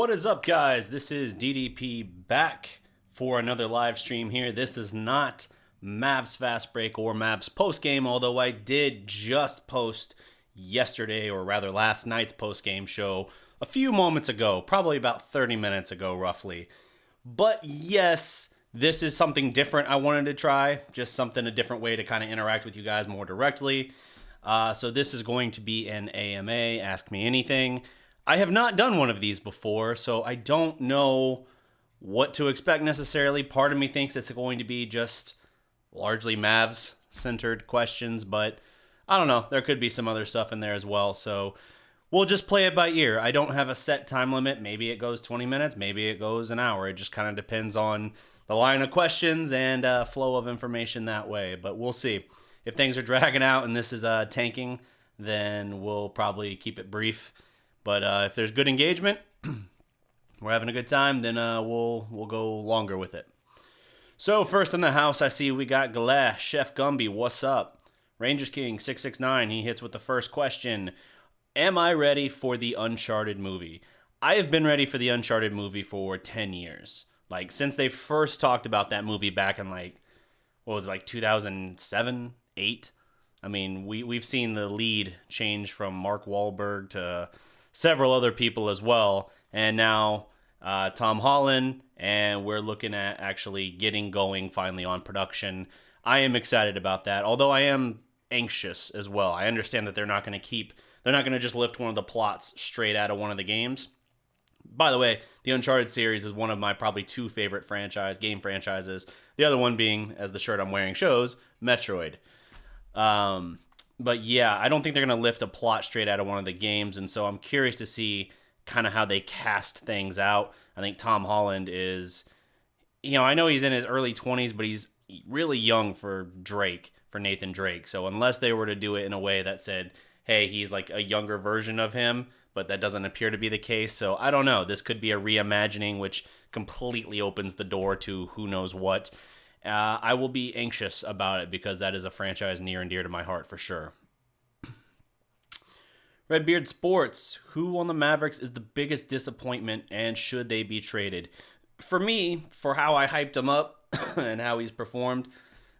What is up, guys? This is DDP back for another live stream here. This is not Mavs Fast Break or Mavs Post Game, although I did just post yesterday, or rather last night's post game show a few moments ago, probably about 30 minutes ago, roughly. But yes, this is something different I wanted to try, just something a different way to kind of interact with you guys more directly. So this is going to be an AMA, Ask Me Anything. I have not done one of these before, so I don't know what to expect necessarily. Part of me thinks it's going to be just largely Mavs-centered questions, but I don't know. There could be some other stuff in there as well, so we'll just play it by ear. I don't have a set time limit. Maybe it goes 20 minutes, maybe it goes an hour. It just kind of depends on the line of questions and flow of information that way, but we'll see. If things are dragging out and this is tanking, then we'll probably keep it brief. But if there's good engagement, we're having a good time, then we'll go longer with it. So first in the house, I see we got Glass, Chef Gumby, what's up? Rangers King 669, he hits with the first question. Am I ready for the Uncharted movie? I have been ready for the Uncharted movie for 10 years. Like, since they first talked about that movie back in, 2007, 8? I mean, we've seen the lead change from Mark Wahlberg to several other people as well, and now Tom Holland, and we're looking at actually getting going finally on production. I am excited about that, although I am anxious as well. I understand that they're not going to just lift one of the plots straight out of one of the games. By the way, the Uncharted series is one of my probably two favorite game franchises. The other one being, as the shirt I'm wearing shows, Metroid. But yeah, I don't think they're going to lift a plot straight out of one of the games, and so I'm curious to see kind of how they cast things out. I think Tom Holland is, I know he's in his early 20s, but he's really young for Nathan Drake. So unless they were to do it in a way that said, hey, he's like a younger version of him, but that doesn't appear to be the case. So I don't know. This could be a reimagining, which completely opens the door to who knows what. I will be anxious about it because that is a franchise near and dear to my heart for sure. Redbeard Sports, who on the Mavericks is the biggest disappointment and should they be traded? For me, for how I hyped him up and how he's performed,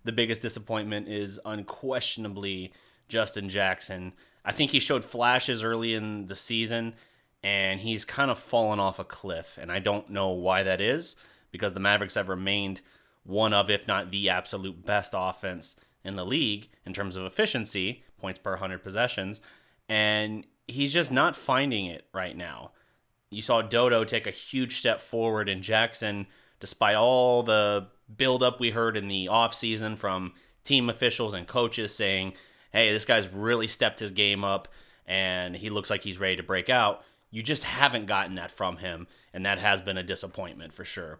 the biggest disappointment is unquestionably Justin Jackson. I think he showed flashes early in the season, and he's kind of fallen off a cliff, and I don't know why that is, because the Mavericks have remained one of, if not the absolute best offense in the league in terms of efficiency, points per 100 possessions, and he's just not finding it right now. You saw Dodo take a huge step forward, and Jackson, despite all the buildup we heard in the offseason from team officials and coaches saying, hey, this guy's really stepped his game up, and he looks like he's ready to break out, you just haven't gotten that from him, and that has been a disappointment for sure.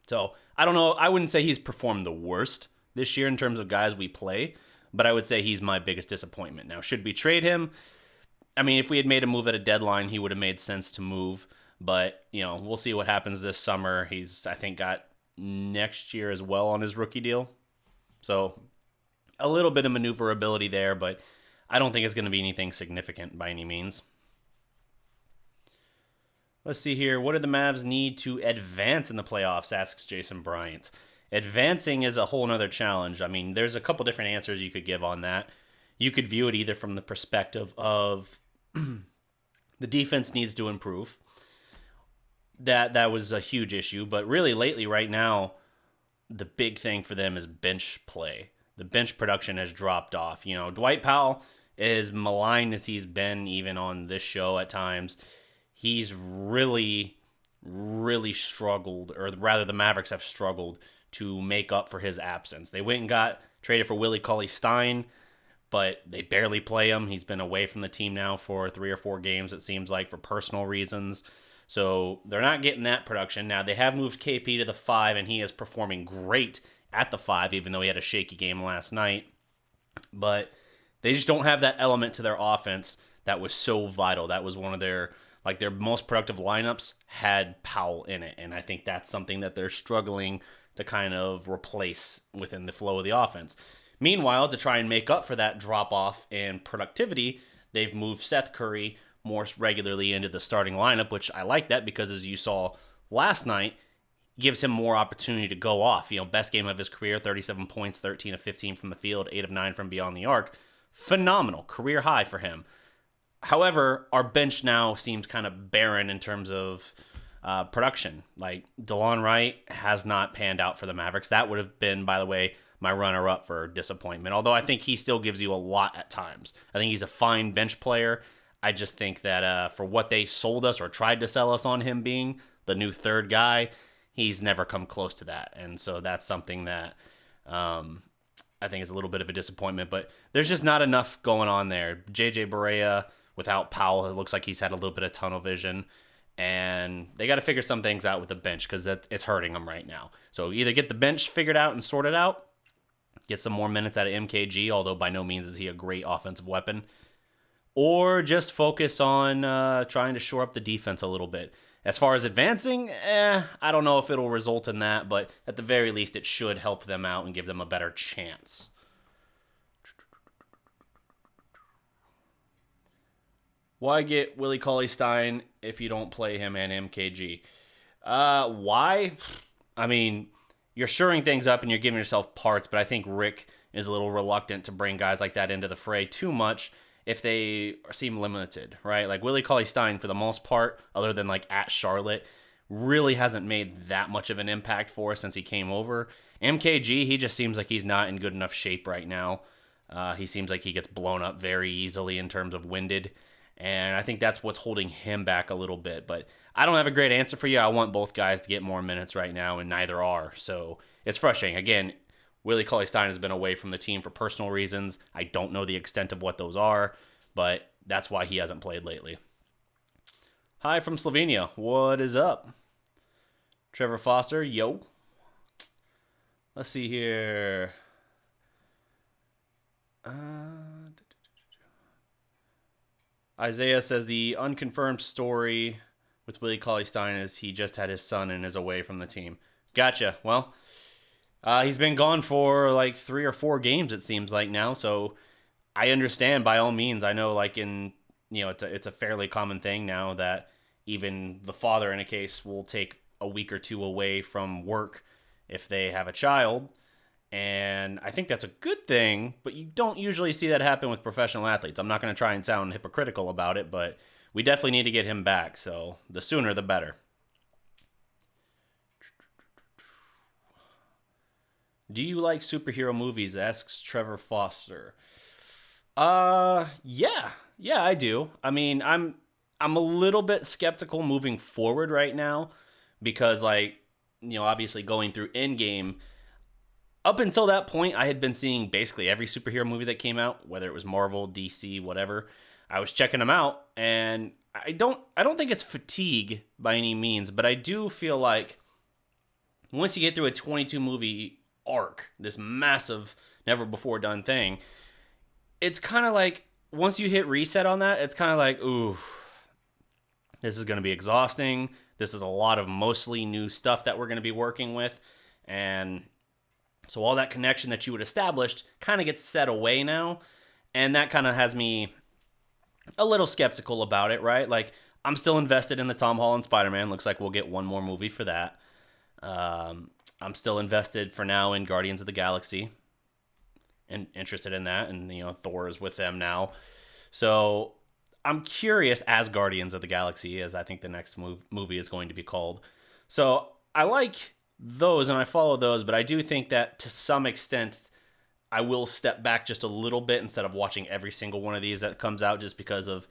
So, I don't know. I wouldn't say he's performed the worst this year in terms of guys we play, but I would say he's my biggest disappointment. Now, should we trade him? I mean, if we had made a move at a deadline, he would have made sense to move, but, we'll see what happens this summer. He's, I think, got next year as well on his rookie deal. So, a little bit of maneuverability there, but I don't think it's going to be anything significant by any means. Let's see here. What do the Mavs need to advance in the playoffs, asks Jason Bryant. Advancing is a whole nother challenge. I mean, there's a couple different answers you could give on that. You could view it either from the perspective of the defense needs to improve. That was a huge issue, but really lately right now, the big thing for them is bench play. The bench production has dropped off. Dwight Powell, as maligned as he's been even on this show at times, he's really, really struggled, or rather the Mavericks have struggled to make up for his absence. They went and got traded for Willie Cauley-Stein, but they barely play him. He's been away from the team now for 3 or 4 games, it seems like, for personal reasons. So they're not getting that production. Now, they have moved KP to the 5, and he is performing great at the 5, even though he had a shaky game last night. But they just don't have that element to their offense that was so vital. That was one of their most productive lineups had Powell in it. And I think that's something that they're struggling to kind of replace within the flow of the offense. Meanwhile, to try and make up for that drop-off in productivity, they've moved Seth Curry, more regularly into the starting lineup, which I like that because as you saw last night, gives him more opportunity to go off. Best game of his career, 37 points, 13 of 15 from the field, 8 of 9 from beyond the arc. Phenomenal. Career high for him. However, our bench now seems kind of barren in terms of production. Like, DeLon Wright has not panned out for the Mavericks. That would have been, by the way, my runner-up for disappointment, although I think he still gives you a lot at times. I think he's a fine bench player. I just think that for what they sold us or tried to sell us on him being the new third guy, he's never come close to that. And so that's something that I think is a little bit of a disappointment. But there's just not enough going on there. JJ Barea, without Powell, it looks like he's had a little bit of tunnel vision. And they got to figure some things out with the bench because it's hurting them right now. So either get the bench figured out and sorted out, get some more minutes out of MKG, although by no means is he a great offensive weapon, or just focus on trying to shore up the defense a little bit. As far as advancing, I don't know if it'll result in that, but at the very least, it should help them out and give them a better chance. Why get Willie Cauley-Stein if you don't play him and MKG? Why? I mean, you're shoring things up and you're giving yourself parts, but I think Rick is a little reluctant to bring guys like that into the fray too much if they seem limited, right? Like Willie Cauley-Stein, for the most part, other than like at Charlotte, really hasn't made that much of an impact for us since he came over. MKG, he just seems like he's not in good enough shape right now. He seems like he gets blown up very easily in terms of winded, and I think that's what's holding him back a little bit. But I don't have a great answer for you. I want both guys to get more minutes right now, and neither are. So it's frustrating. Again, Willie Cauley-Stein has been away from the team for personal reasons. I don't know the extent of what those are, but that's why he hasn't played lately. Hi from Slovenia. What is up? Trevor Foster, yo. Let's see here. Isaiah says the unconfirmed story with Willie Cauley-Stein is he just had his son and is away from the team. Gotcha. Well, he's been gone for like 3 or 4 games, it seems like now. So I understand by all means. I know it's a fairly common thing now that even the father in a case will take a week or 2 away from work if they have a child. And I think that's a good thing, but you don't usually see that happen with professional athletes. I'm not going to try and sound hypocritical about it, but we definitely need to get him back. So the sooner the better. Do you like superhero movies? Asks Trevor Foster. Yeah, I do. I mean, I'm a little bit skeptical moving forward right now because, obviously going through Endgame, up until that point, I had been seeing basically every superhero movie that came out, whether it was Marvel, DC, whatever. I was checking them out, and I don't think it's fatigue by any means, but I do feel like once you get through a 22 movie arc, this massive, never before done thing, it's kind of like once you hit reset on that, it's kind of like, ooh, this is going to be exhausting. This is a lot of mostly new stuff that we're going to be working with, and so all that connection that you had established kind of gets set away now, and that kind of has me a little skeptical about it, right? Like, I'm still invested in the Tom Holland Spider-Man. Looks like we'll get one more movie for that. I'm still invested for now in Guardians of the Galaxy and interested in that, and Thor is with them now. So I'm curious as Guardians of the Galaxy, as I think the next movie is going to be called. So I like those and I follow those, but I do think that to some extent I will step back just a little bit instead of watching every single one of these that comes out, just because of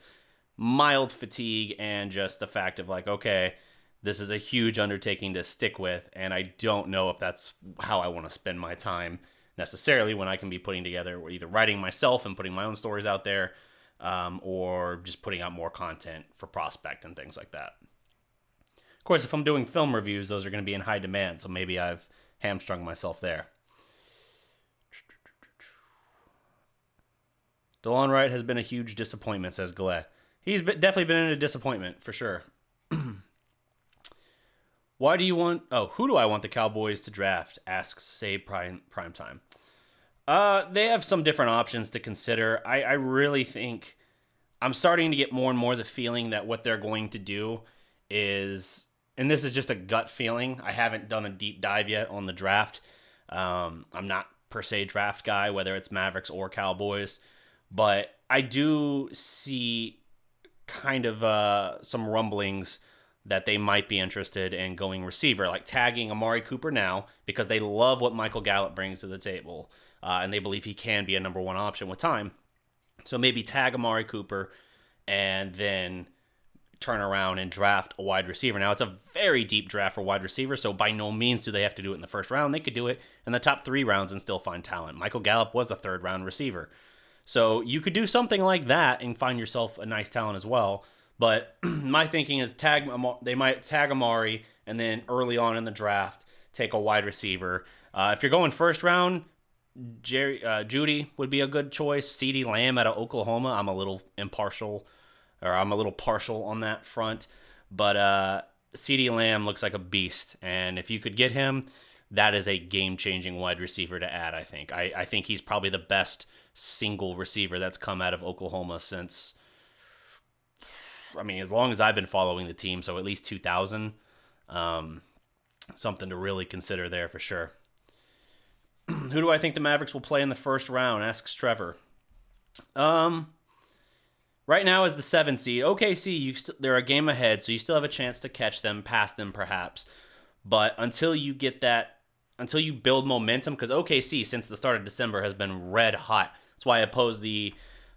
mild fatigue and just the fact of like, okay, this is a huge undertaking to stick with, and I don't know if that's how I want to spend my time necessarily when I can be putting together or either writing myself and putting my own stories out there, or just putting out more content for Prospect and things like that. Of course, if I'm doing film reviews, those are going to be in high demand, so maybe I've hamstrung myself there. DeLon Wright has been a huge disappointment, says Goulet. He's definitely been in a disappointment, for sure. Who do I want the Cowboys to draft? Asks Say Primetime. They have some different options to consider. I really think I'm starting to get more and more the feeling that what they're going to do is, and this is just a gut feeling. I haven't done a deep dive yet on the draft. I'm not per se draft guy, whether it's Mavericks or Cowboys, but I do see kind of some rumblings that they might be interested in going receiver, like tagging Amari Cooper now because they love what Michael Gallup brings to the table, and they believe he can be a number one option with time. So maybe tag Amari Cooper and then turn around and draft a wide receiver. Now, it's a very deep draft for wide receiver, so by no means do they have to do it in the first round. They could do it in the top 3 rounds and still find talent. Michael Gallup was a third-round receiver. So you could do something like that and find yourself a nice talent as well. But my thinking is they might tag Amari and then early on in the draft take a wide receiver. If you're going first round, Judy would be a good choice. CeeDee Lamb out of Oklahoma. I'm a little partial on that front. But CeeDee Lamb looks like a beast. And if you could get him, that is a game-changing wide receiver to add, I think. I think he's probably the best single receiver that's come out of Oklahoma since, as long as I've been following the team, so at least 2000. Something to really consider there for sure. Who do I think the Mavericks will play in the first round? Asks Trevor. Right now is the 7 seed. OKC, they're a game ahead, so you still have a chance to catch them, pass them perhaps. But until you build momentum, because OKC since the start of December has been red hot. That's why I posed the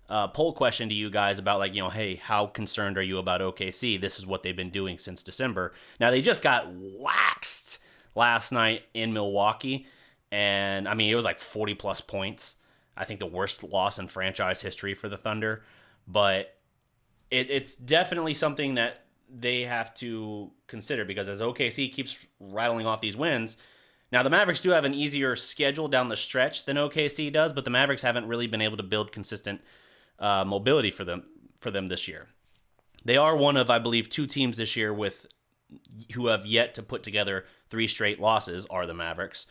poll question to you guys about hey, how concerned are you about OKC? This is what they've been doing since December. Now they just got waxed last night in Milwaukee, and it was like 40 plus points. I think the worst loss in franchise history for the Thunder, but it's definitely something that they have to consider because as OKC keeps rattling off these wins. Now, the Mavericks do have an easier schedule down the stretch than OKC does, but the Mavericks haven't really been able to build consistent mobility for them this year. They are one of, I believe, 2 teams this year who have yet to put together 3 straight losses are the Mavericks.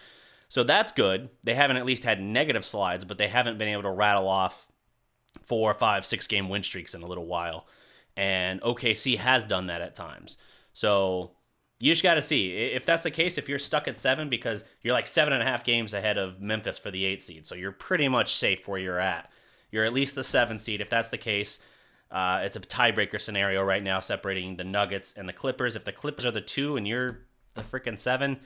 So that's good. They haven't at least had negative slides, but they haven't been able to rattle off 4, 5, 6 game win streaks in a little while. And OKC has done that at times. So you just got to see. If that's the case, if you're stuck at 7 because you're like 7.5 games ahead of Memphis for the 8 seed, so you're pretty much safe where you're at. You're at least the 7 seed. If that's the case, it's a tiebreaker scenario right now separating the Nuggets and the Clippers. If the Clippers are the 2 and you're the freaking 7,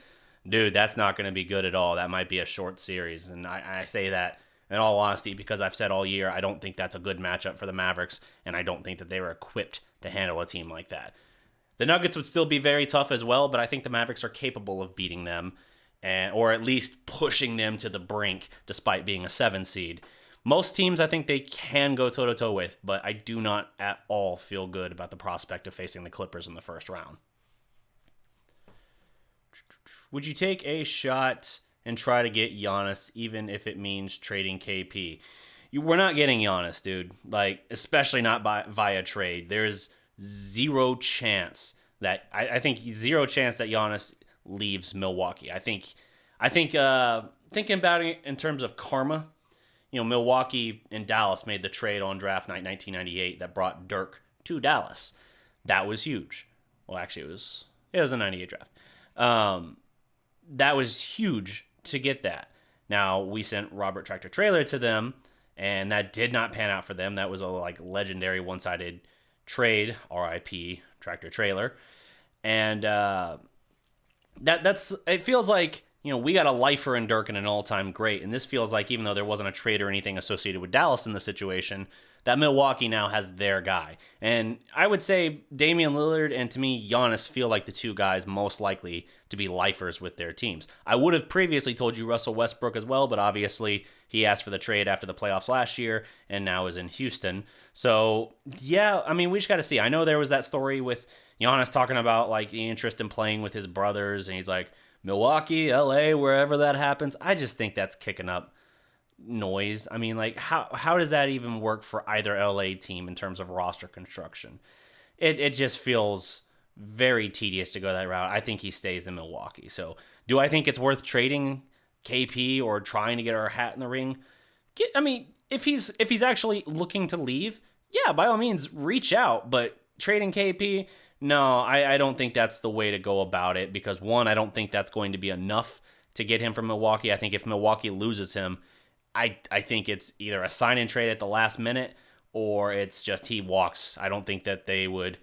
dude, that's not going to be good at all. That might be a short series. And I say that in all honesty because I've said all year I don't think that's a good matchup for the Mavericks, and I don't think that they were equipped to handle a team like that. The Nuggets would still be very tough as well, but I think the Mavericks are capable of beating them, or at least pushing them to the brink despite being a 7 seed. Most teams I think they can go toe-to-toe with, but I do not at all feel good about the prospect of facing the Clippers in the first round. Would you take a shot and try to get Yanis, even if it means trading KP? We're not getting Yanis, dude. Especially not via trade. There's zero chance that I think zero chance that Giannis leaves Milwaukee. I think thinking about it in terms of karma, Milwaukee and Dallas made the trade on draft night 1998 that brought Dirk to Dallas. That was huge. Well, actually, it was a 98 draft. That was huge to get that. Now we sent Robert Tractor Trailer to them, and that did not pan out for them. That was a legendary one-sided trade, RIP Tractor Trailer, and that's it feels like we got a lifer in Dirk and an all-time great, and this feels like even though there wasn't a trade or anything associated with Dallas in the situation, that Milwaukee now has their guy. And I would say Damian Lillard and to me Giannis feel like the 2 guys most likely to be lifers with their teams. I would have previously told you Russell Westbrook as well, but obviously he asked for the trade after the playoffs last year and now is in Houston. So yeah, we just got to see. I know there was that story with Giannis talking about the interest in playing with his brothers, and he's like, Milwaukee, LA, wherever that happens. I just think that's kicking up noise. How does that even work for either LA team in terms of roster construction? It just feels very tedious to go that route. I think he stays in Milwaukee. So do I think it's worth trading KP or trying to get our hat in the ring? If he's actually looking to leave, yeah, by all means, reach out. But trading KP, no, I don't think that's the way to go about it because, one, I don't think that's going to be enough to get him from Milwaukee. I think if Milwaukee loses him, I think it's either a sign and trade at the last minute or it's just he walks. I don't think they would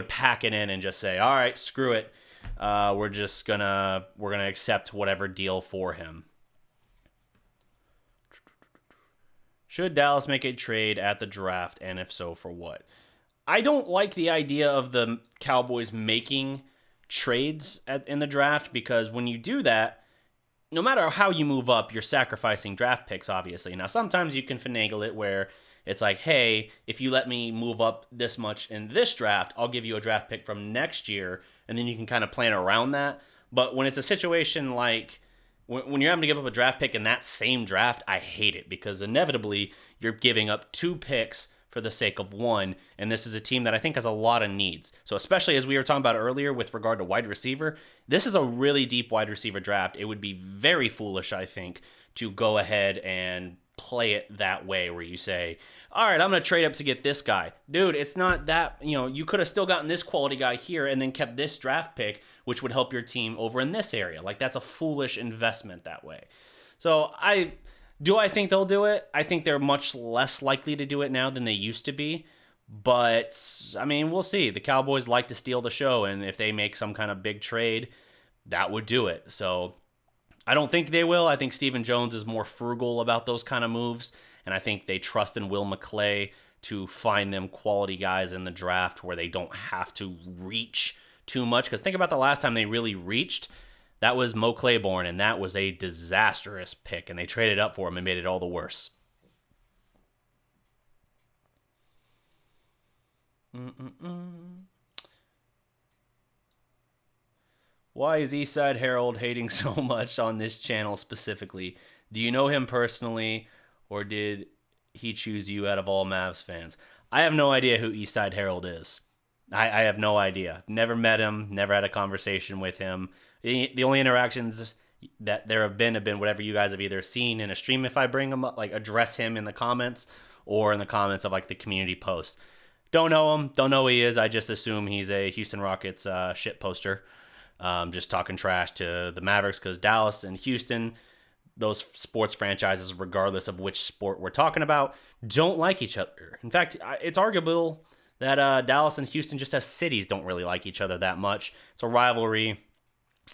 pack it in and just say, all right, screw it. We're gonna accept whatever deal for him. Should Dallas make a trade at the draft, and if so, for what? I don't like the idea of the Cowboys making trades in the draft because when you do that, no matter how you move up, you're sacrificing draft picks, obviously. Now, sometimes you can finagle it where it's like, hey, if you let me move up this much in this draft, I'll give you a draft pick from next year, and then you can kind of plan around that. But when it's a situation like when you're having to give up a draft pick in that same draft, I hate it because inevitably you're giving up 2 picks for the sake of 1, and this is a team that I think has a lot of needs. So especially as we were talking about earlier with regard to wide receiver, this is a really deep wide receiver draft. It would be very foolish, I think, to go ahead and play it that way where you say, all right, I'm going to trade up to get this guy. Dude, it's not that, you could have still gotten this quality guy here and then kept this draft pick, which would help your team over in this area. Like, that's a foolish investment that way. So do I think they'll do it? I think they're much less likely to do it now than they used to be. But, I mean, we'll see. The Cowboys like to steal the show, and if they make some kind of big trade, that would do it. So I don't think they will. I think Stephen Jones is more frugal about those kind of moves, and I think they trust in Will McClay to find them quality guys in the draft where they don't have to reach too much. Because think about the last time they really reached. That was Mo Claiborne, and that was a disastrous pick, and they traded up for him and made it all the worse. Why is Eastside Harold hating so much on this channel specifically? Do you know him personally, or did he choose you out of all Mavs fans? I have no idea who Eastside Harold is. I have no idea. Never met him, never had a conversation with him. The only interactions that there have been whatever you guys have either seen in a stream if I bring him up, like address him in the comments or in the comments of like the community post. Don't know him, don't know who he is. I just assume he's a Houston Rockets shit poster. Just talking trash to the Mavericks because Dallas and Houston, those sports franchises, regardless of which sport we're talking about, don't like each other. In fact, it's arguable that Dallas and Houston just as cities don't really like each other that much. It's a rivalry,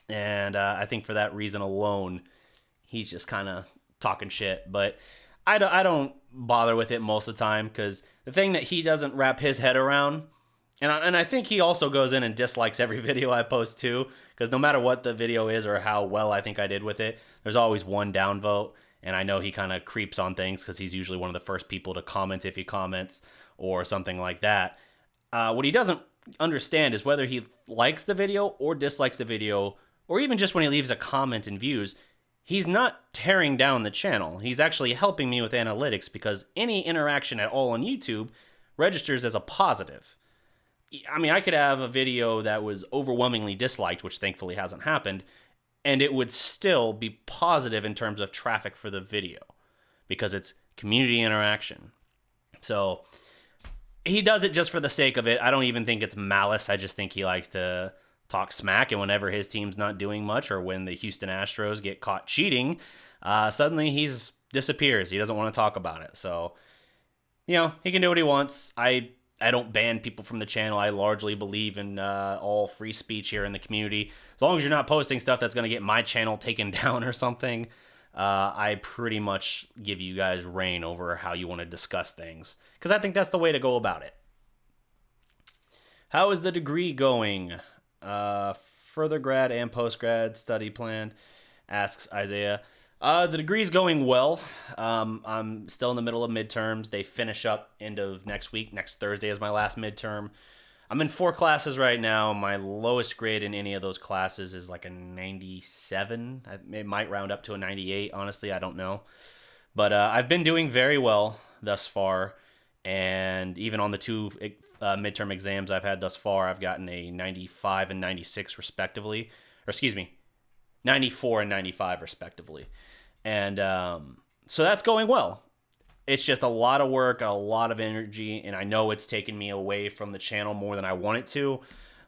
and I think for that reason alone, he's just kind of talking shit. But I don't bother with it most of the time because the thing that he doesn't wrap his head around, and I think he also goes in and dislikes every video I post too, because no matter what the video is or how well I think I did with it, there's always one downvote, and I know he kind of creeps on things because he's usually one of the first people to comment if he comments or something like that. What he doesn't understand is whether he likes the video or dislikes the video, or even just when he leaves a comment and views, he's not tearing down the channel. He's actually helping me with analytics because any interaction at all on YouTube registers as a positive. I mean, I could have a video that was overwhelmingly disliked, which thankfully hasn't happened, and it would still be positive in terms of traffic for the video because it's community interaction. So he does it just for the sake of it. I don't even think it's malice. I just think he likes to talk smack, and whenever his team's not doing much or when the Houston Astros get caught cheating, suddenly he disappears. He doesn't want to talk about it. So, he can do what he wants. I don't ban people from the channel. I largely believe in all free speech here in the community. As long as you're not posting stuff that's going to get my channel taken down or something, I pretty much give you guys reign over how you want to discuss things, because I think that's the way to go about it. How is the degree going? Further grad and post-grad study planned, asks Isaiah. The degree's going well. I'm still in the middle of midterms. They finish up end of next week. Next Thursday is my last midterm. I'm in 4 classes right now. My lowest grade in any of those classes is like a 97. It might round up to a 98, honestly. I don't know. But I've been doing very well thus far. And even on the 2 midterm exams I've had thus far, I've gotten a 95 and 96 respectively. Or excuse me, 94 and 95 respectively. And so that's going well. it's just a lot of work, a lot of energy, and I know it's taken me away from the channel more than I want it to,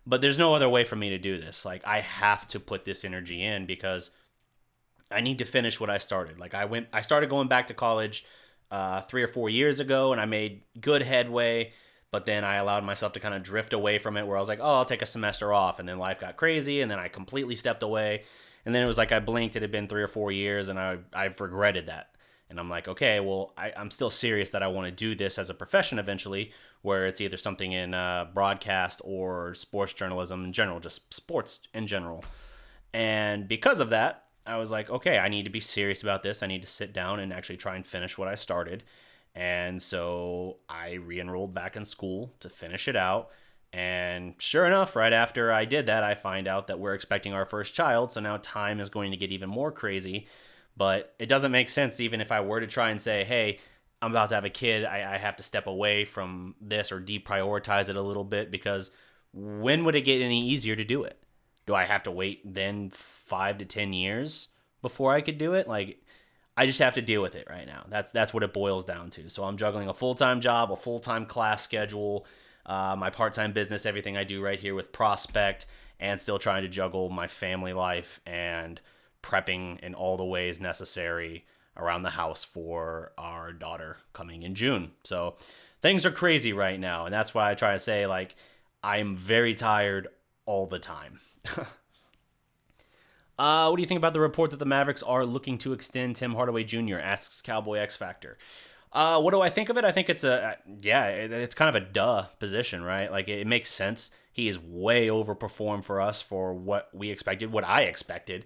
but there's no other way for me to do this. Like, I have to put this energy in because I need to finish what I started. Like, I started going back to college 3 or 4 years ago, and I made good headway, but then I allowed myself to kind of drift away from it, where I was like, oh, I'll take a semester off, and then life got crazy, and then I completely stepped away, and then it was like I blinked, it had been 3 or 4 years, and I've regretted that. And I'm like, okay, well, I'm still serious that I want to do this as a profession eventually, where it's either something in broadcast or sports journalism in general, just sports in general. And because of that, I was like, okay, I need to be serious about this. I need to sit down and actually try and finish what I started. And so I re-enrolled back in school to finish it out. And sure enough, right after I did that, I find out that we're expecting our first child. So now time is going to get even more crazy. But it doesn't make sense, even if I were to try and say, hey, I'm about to have a kid, I have to step away from this or deprioritize it a little bit, because when would it get any easier to do it? Do I have to wait then 5 to 10 years before I could do it? Like, I just have to deal with it right now. That's what it boils down to. So I'm juggling a full-time job, a full-time class schedule, my part-time business, everything I do right here with Prospect, and still trying to juggle my family life and prepping in all the ways necessary around the house for our daughter coming in June. So things are crazy right now, and that's why I try to say, like, I'm very tired all the time. What do you think about the report that the Mavericks are looking to extend Tim Hardaway Jr., asks Cowboy X Factor. What do I think of it? I think it's it's kind of a duh position, right? Like, it makes sense. He is way overperformed for us for what we expected, what I expected.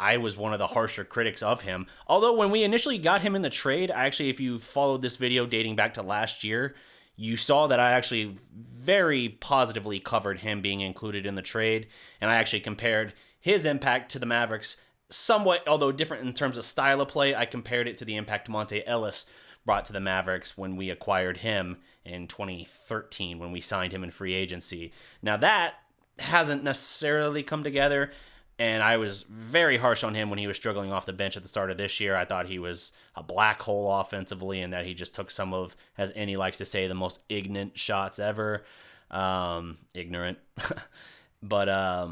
I was one of the harsher critics of him. Although when we initially got him in the trade, if you followed this video dating back to last year, you saw that I actually very positively covered him being included in the trade. And I actually compared his impact to the Mavericks somewhat, although different in terms of style of play. I compared it to the impact Monte Ellis brought to the Mavericks when we acquired him in 2013, when we signed him in free agency. Now, that hasn't necessarily come together. And I was very harsh on him when he was struggling off the bench at the start of this year. I thought he was a black hole offensively, and that he just took some of, as Annie likes to say, the most ignorant shots ever. Ignorant. But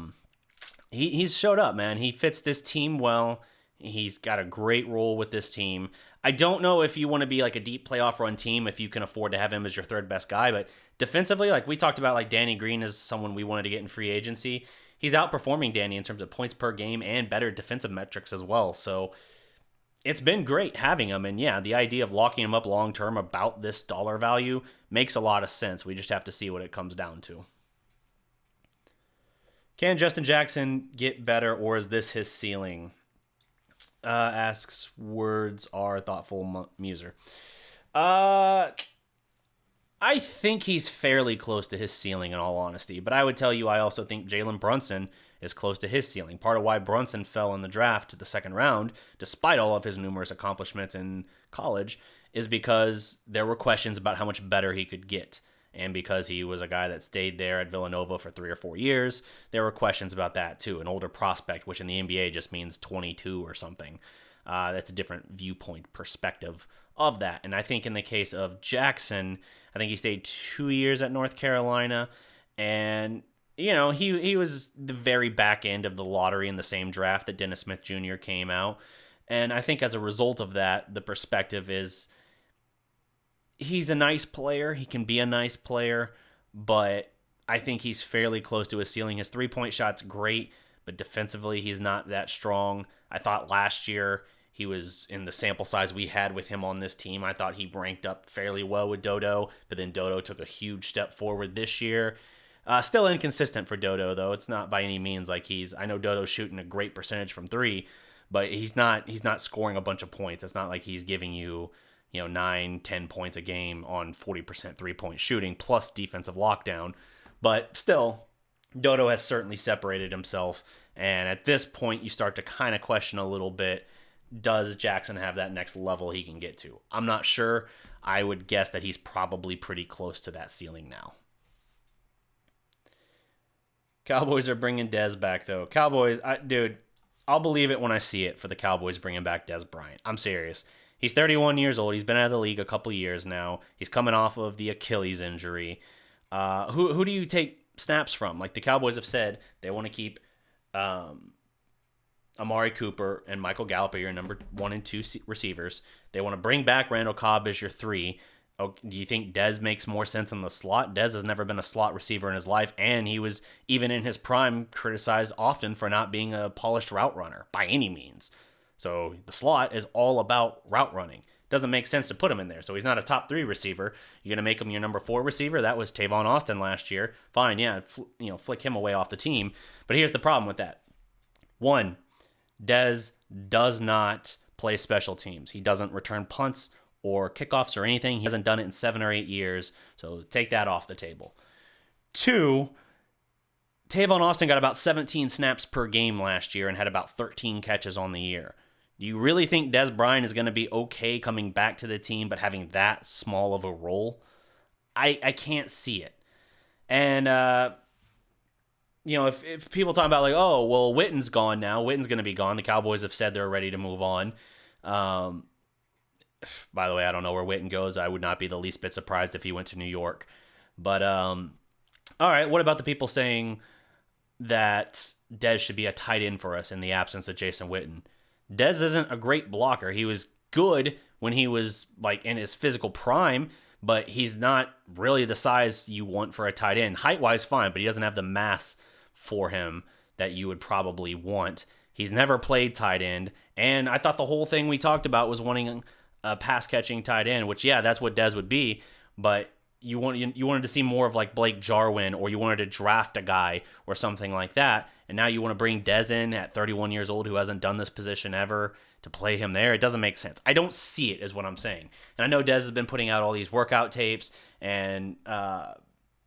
he's showed up, man. He fits this team well. He's got a great role with this team. I don't know if you want to be like a deep playoff run team, if you can afford to have him as your third best guy. But defensively, like we talked about, like Danny Green is someone we wanted to get in free agency. He's outperforming Danny in terms of points per game and better defensive metrics as well. So it's been great having him. And yeah, the idea of locking him up long-term about this dollar value makes a lot of sense. We just have to see what it comes down to. Can Justin Jackson get better, or is this his ceiling? Asks Words Are Thoughtful Muser. I think he's fairly close to his ceiling, in all honesty. But I would tell you, I also think Jalen Brunson is close to his ceiling. Part of why Brunson fell in the draft to the second round, despite all of his numerous accomplishments in college, is because there were questions about how much better he could get. And because he was a guy that stayed there at Villanova for 3 or 4 years, there were questions about that too. An older prospect, which in the NBA just means 22 or something. That's a different viewpoint perspective of that. And I think in the case of Jackson, I think he stayed 2 years at North Carolina. And, you know, he was the very back end of the lottery in the same draft that Dennis Smith Jr. came out. And I think as a result of that, the perspective is he's a nice player. He can be a nice player, but I think he's fairly close to his ceiling. His three-point shot's great, but defensively he's not that strong. I thought last year he was, in the sample size we had with him on this team, I thought he ranked up fairly well with Dodo, but then Dodo took a huge step forward this year. Still inconsistent for Dodo, though. It's not by any means like I know Dodo's shooting a great percentage from three, but he's not scoring a bunch of points. It's not like he's giving you 9-10 points a game on 40% three-point shooting plus defensive lockdown. But still, Dodo has certainly separated himself. And at this point, you start to kind of question a little bit, does Jackson have that next level he can get to? I'm not sure. I would guess that he's probably pretty close to that ceiling now. Cowboys are bringing Dez back, though. Cowboys, dude, I'll believe it when I see it for the Cowboys bringing back Dez Bryant. I'm serious. He's 31 years old. He's been out of the league a couple years now. He's coming off of the Achilles injury. Who do you take snaps from? Like the Cowboys have said, they want to keep Amari Cooper and Michael Gallup are your number 1 and 2 receivers. They want to bring back Randall Cobb as your 3. Oh, do you think Dez makes more sense in the slot? Dez has never been a slot receiver in his life, and he was, even in his prime, criticized often for not being a polished route runner by any means. So the slot is all about route running. Doesn't make sense to put him in there. So he's not a top 3 receiver. You're going to make him your number 4 receiver? That was Tavon Austin last year. Fine, yeah, flick him away off the team. But here's the problem with that. 1, Dez does not play special teams. He doesn't return punts or kickoffs or anything. He hasn't done it in 7 or 8 years, so take that off the table. 2, Tavon Austin got about 17 snaps per game last year and had about 13 catches on the year. Do you really think Dez Bryant is going to be okay coming back to the team but having that small of a role? I can't see it. And, if people talk about like, oh, well, Witten's gone now. Witten's going to be gone. The Cowboys have said they're ready to move on. By the way, I don't know where Witten goes. I would not be the least bit surprised if he went to New York. But, all right, what about the people saying that Dez should be a tight end for us in the absence of Jason Witten? Dez isn't a great blocker. He was good when he was like in his physical prime, but he's not really the size you want for a tight end. Height-wise, fine, but he doesn't have the mass for him that you would probably want. He's never played tight end, and I thought the whole thing we talked about was wanting a pass-catching tight end, which, yeah, that's what Dez would be, but you wanted to see more of like Blake Jarwin, or you wanted to draft a guy or something like that, and now you want to bring Dez in at 31 years old who hasn't done this position ever to play him there. It doesn't make sense. I don't see it is what I'm saying. And I know Dez has been putting out all these workout tapes, and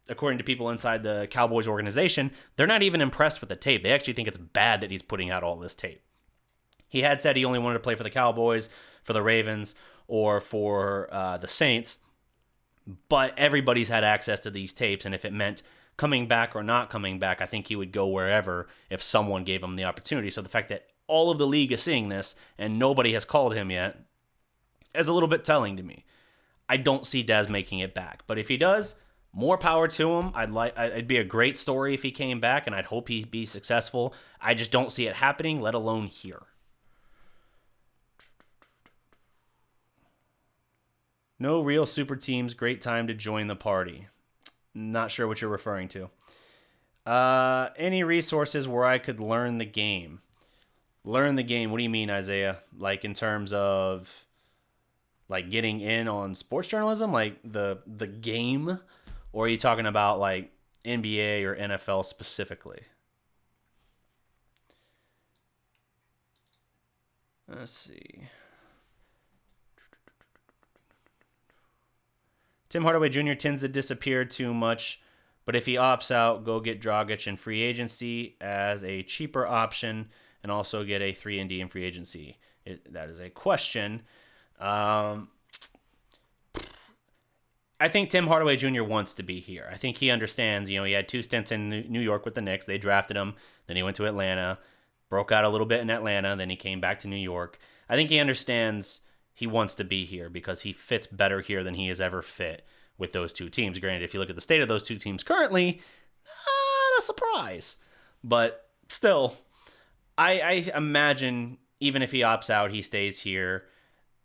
according to people inside the Cowboys organization, they're not even impressed with the tape. They actually think it's bad that he's putting out all this tape. He had said he only wanted to play for the Cowboys, for the Ravens, or for the Saints, but everybody's had access to these tapes, and if it meant coming back or not coming back, I think he would go wherever if someone gave him the opportunity. So the fact that all of the league is seeing this and nobody has called him yet is a little bit telling to me. I don't see Dez making it back, but if he does, more power to him. It'd be a great story if he came back, and I'd hope he'd be successful. I just don't see it happening, let alone here. No real super teams. Great time to join the party. Not sure what you're referring to. Any resources where I could learn the game? Learn the game. What do you mean, Isaiah? Like in terms of like getting in on sports journalism, like the game, or are you talking about like NBA or NFL specifically? Let's see. Tim Hardaway Jr. tends to disappear too much, but if he opts out, go get Dragic in free agency as a cheaper option and also get a 3-and-D in free agency. That is a question. I think Tim Hardaway Jr. wants to be here. I think he understands, he had 2 stints in New York with the Knicks. They drafted him. Then he went to Atlanta, broke out a little bit in Atlanta. Then he came back to New York. I think he understands he wants to be here because he fits better here than he has ever fit with those 2 teams. Granted, if you look at the state of those 2 teams currently, not a surprise. But still, I imagine even if he opts out, he stays here.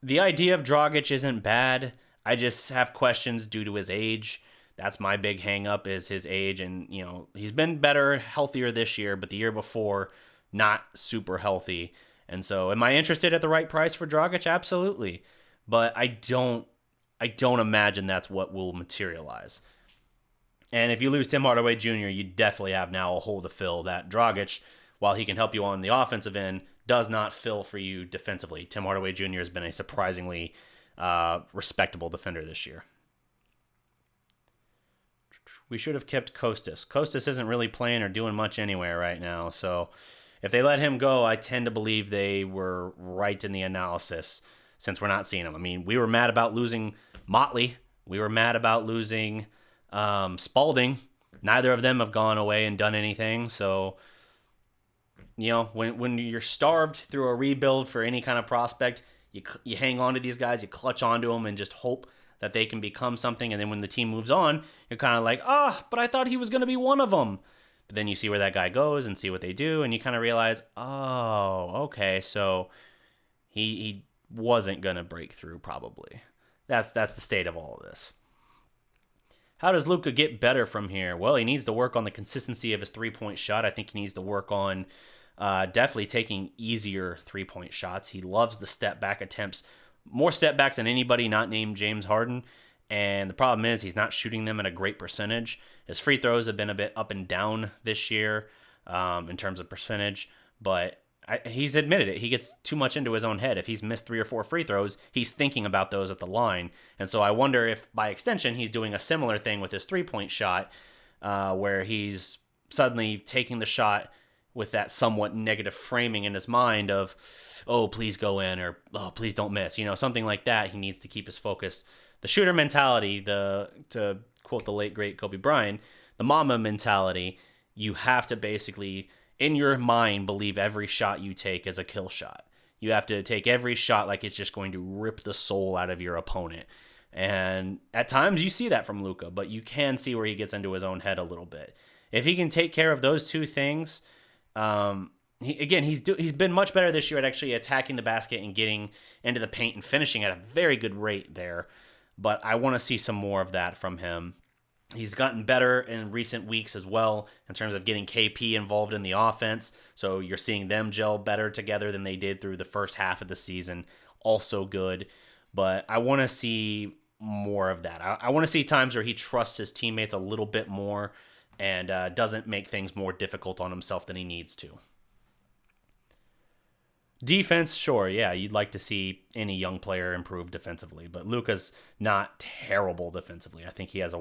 The idea of Dragic isn't bad. I just have questions due to his age. That's my big hang-up is his age. And, he's been better, healthier this year, but the year before, not super healthy. And so, am I interested at the right price for Dragic? Absolutely. But I don't imagine that's what will materialize. And if you lose Tim Hardaway Jr., you definitely have now a hole to fill that Dragic, while he can help you on the offensive end, does not fill for you defensively. Tim Hardaway Jr. has been a surprisingly respectable defender this year. We should have kept Kostas. Kostas isn't really playing or doing much anywhere right now, so if they let him go, I tend to believe they were right in the analysis since we're not seeing him. I mean, we were mad about losing Motley. We were mad about losing Spalding. Neither of them have gone away and done anything. So, when you're starved through a rebuild for any kind of prospect, you hang on to these guys, you clutch onto them, and just hope that they can become something. And then when the team moves on, you're kind of like, but I thought he was going to be one of them. But then you see where that guy goes and see what they do, and you kind of realize, okay, so he wasn't going to break through probably. That's the state of all of this. How does Luka get better from here? Well, he needs to work on the consistency of his three-point shot. I think he needs to work on definitely taking easier three-point shots. He loves the step-back attempts, more step-backs than anybody not named James Harden. And the problem is he's not shooting them at a great percentage. His free throws have been a bit up and down this year in terms of percentage, but he's admitted it. He gets too much into his own head. If he's missed 3 or 4 free throws, he's thinking about those at the line. And so I wonder if, by extension, he's doing a similar thing with his three-point shot where he's suddenly taking the shot with that somewhat negative framing in his mind of, oh, please go in, or, oh, please don't miss. Something like that. He needs to keep his focus. The shooter mentality, to quote the late, great Kobe Bryant, the Mamba mentality, you have to basically, in your mind, believe every shot you take is a kill shot. You have to take every shot like it's just going to rip the soul out of your opponent. And at times you see that from Luka, but you can see where he gets into his own head a little bit. If he can take care of those two things, he's been much better this year at actually attacking the basket and getting into the paint and finishing at a very good rate there. But I want to see some more of that from him. He's gotten better in recent weeks as well in terms of getting KP involved in the offense. So you're seeing them gel better together than they did through the first half of the season. Also good. But I want to see more of that. I want to see times where he trusts his teammates a little bit more and doesn't make things more difficult on himself than he needs to. Defense, sure, yeah, you'd like to see any young player improve defensively, but Luka's not terrible defensively. I think he has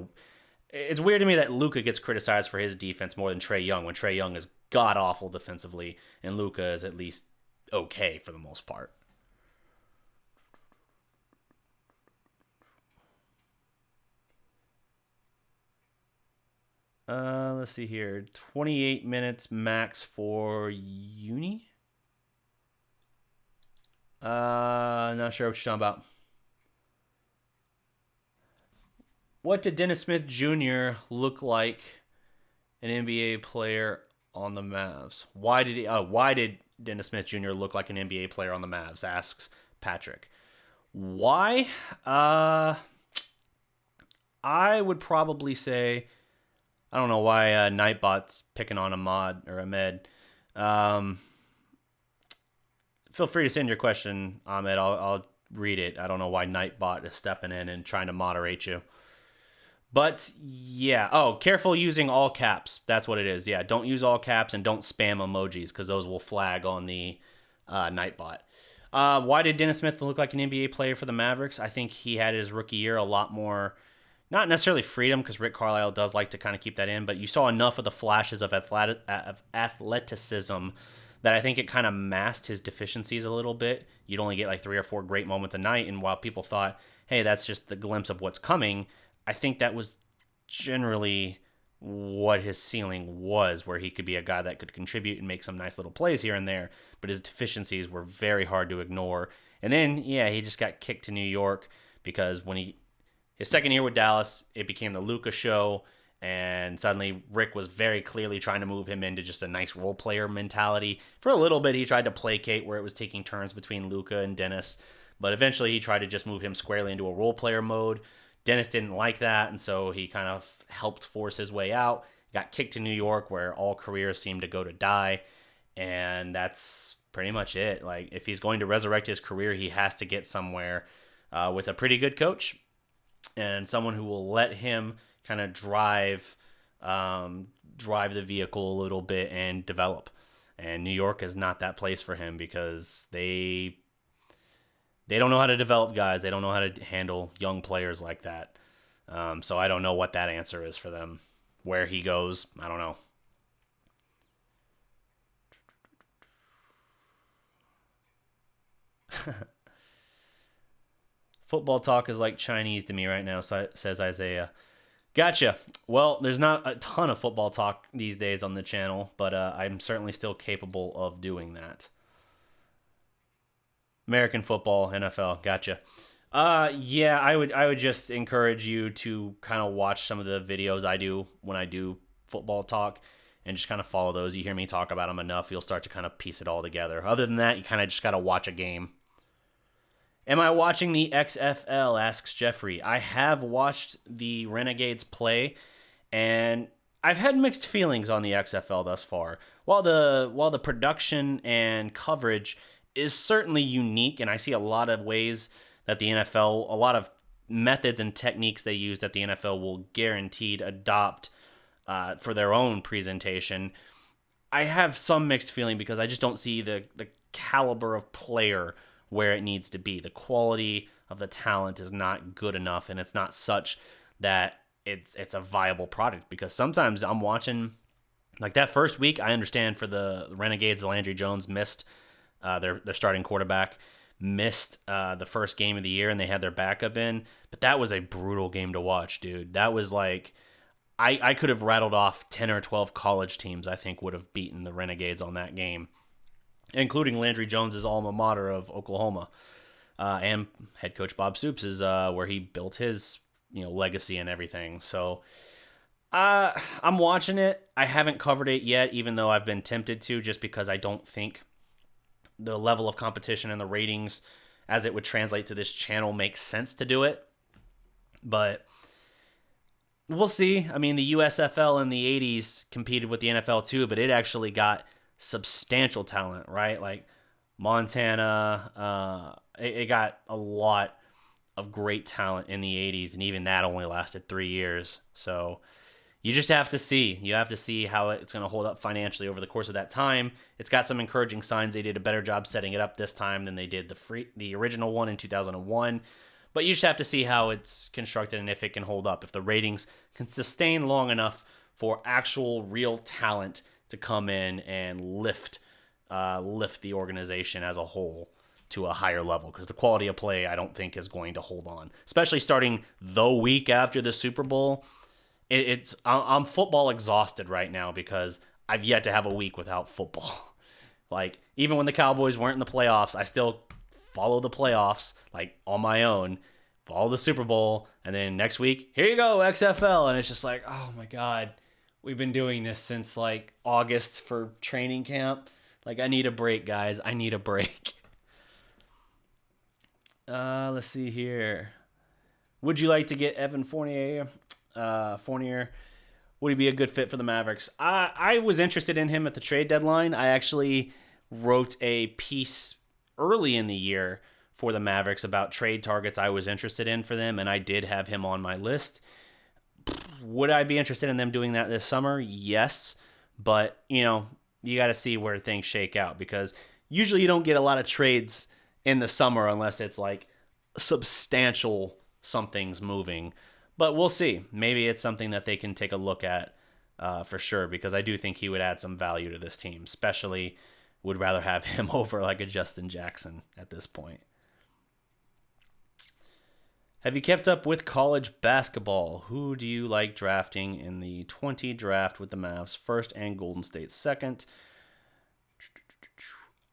it's weird to me that Luka gets criticized for his defense more than Trae Young, when Trae Young is god-awful defensively, and Luka is at least okay for the most part. Let's see here. 28 minutes max for Uni. Not sure what you're talking about. What did Dennis Smith Jr. look like an NBA player on the Mavs? Why did Dennis Smith Jr. look like an NBA player on the Mavs? Asks Patrick. Why? I would probably say, I don't know why Nightbot's picking on Ahmed. Feel free to send your question, Ahmed. I'll read it. I don't know why Nightbot is stepping in and trying to moderate you. But, yeah. Careful using all caps. That's what it is. Yeah, don't use all caps and don't spam emojis because those will flag on the Nightbot. Why did Dennis Smith look like an NBA player for the Mavericks? I think he had his rookie year a lot more, not necessarily freedom, because Rick Carlisle does like to kind of keep that in, but you saw enough of the flashes of athleticism that I think it kind of masked his deficiencies a little bit. You'd only get like 3 or 4 great moments a night, and while people thought, hey, that's just the glimpse of what's coming, I think that was generally what his ceiling was, where he could be a guy that could contribute and make some nice little plays here and there, but his deficiencies were very hard to ignore. And then, yeah, he just got kicked to New York because when his second year with Dallas, it became the Luka show, and suddenly Rick was very clearly trying to move him into just a nice role player mentality. For a little bit, he tried to placate where it was taking turns between Luka and Dennis, but eventually he tried to just move him squarely into a role player mode. Dennis didn't like that, and so he kind of helped force his way out. Got kicked to New York, where all careers seem to go to die, and that's pretty much it. Like, if he's going to resurrect his career, he has to get somewhere with a pretty good coach and someone who will let him kind of drive the vehicle a little bit and develop. And New York is not that place for him because they don't know how to develop guys. They don't know how to handle young players like that. So I don't know what that answer is for them. Where he goes, I don't know. Football talk is like Chinese to me right now, says Isaiah. Gotcha. Well, there's not a ton of football talk these days on the channel, but I'm certainly still capable of doing that. American football, NFL, gotcha. Yeah, I would just encourage you to kind of watch some of the videos I do when I do football talk and just kind of follow those. You hear me talk about them enough, you'll start to kind of piece it all together. Other than that, you kind of just got to watch a game. Am I watching the XFL? Asks Jeffrey. I have watched the Renegades play, and I've had mixed feelings on the XFL thus far. While the production and coverage is certainly unique, and I see a lot of ways that the NFL, a lot of methods and techniques they use that the NFL will guaranteed adopt for their own presentation, I have some mixed feeling because I just don't see the caliber of player where it needs to be. The quality of the talent is not good enough, and it's not such that it's a viable product. Because sometimes I'm watching, like that first week, I understand for the Renegades, Landry Jones missed their starting quarterback, missed the first game of the year, and they had their backup in. But that was a brutal game to watch, dude. That was like, I could have rattled off 10 or 12 college teams I think would have beaten the Renegades on that game, including Landry Jones's alma mater of Oklahoma, and head coach Bob Stoops is where he built his legacy and everything. So I'm watching it. I haven't covered it yet, even though I've been tempted to, just because I don't think the level of competition and the ratings as it would translate to this channel makes sense to do it. But we'll see. I mean, the USFL in the 80s competed with the NFL too, but it actually got substantial talent, right? Like Montana, it got a lot of great talent in the 80s, and even that only lasted 3 years. So you just have to see. You have to see how it's going to hold up financially over the course of that time. It's got some encouraging signs. They did a better job setting it up this time than they did the original one in 2001. But you just have to see how it's constructed and if it can hold up. If the ratings can sustain long enough for actual real talent to come in and lift the organization as a whole to a higher level, because the quality of play I don't think is going to hold on, especially starting the week after the Super Bowl. I'm football exhausted right now because I've yet to have a week without football. Like, even when the Cowboys weren't in the playoffs, I still follow the playoffs like on my own, follow the Super Bowl, and then next week, here you go, XFL, and it's just like, oh my God, we've been doing this since like August for training camp. Like, I need a break, guys. I need a break. Let's see here. Would you like to get Evan Fournier? Would he be a good fit for the Mavericks? I was interested in him at the trade deadline. I actually wrote a piece early in the year for the Mavericks about trade targets I was interested in for them, and I did have him on my list. Would I be interested in them doing that this summer? Yes, but you got to see where things shake out, because usually you don't get a lot of trades in the summer unless it's like substantial something's moving. But we'll see. Maybe it's something that they can take a look at for sure, because I do think he would add some value to this team. Especially would rather have him over like a Justin Jackson at this point. Have you kept up with college basketball? Who do you like drafting in the 20 draft with the Mavs first and Golden State second?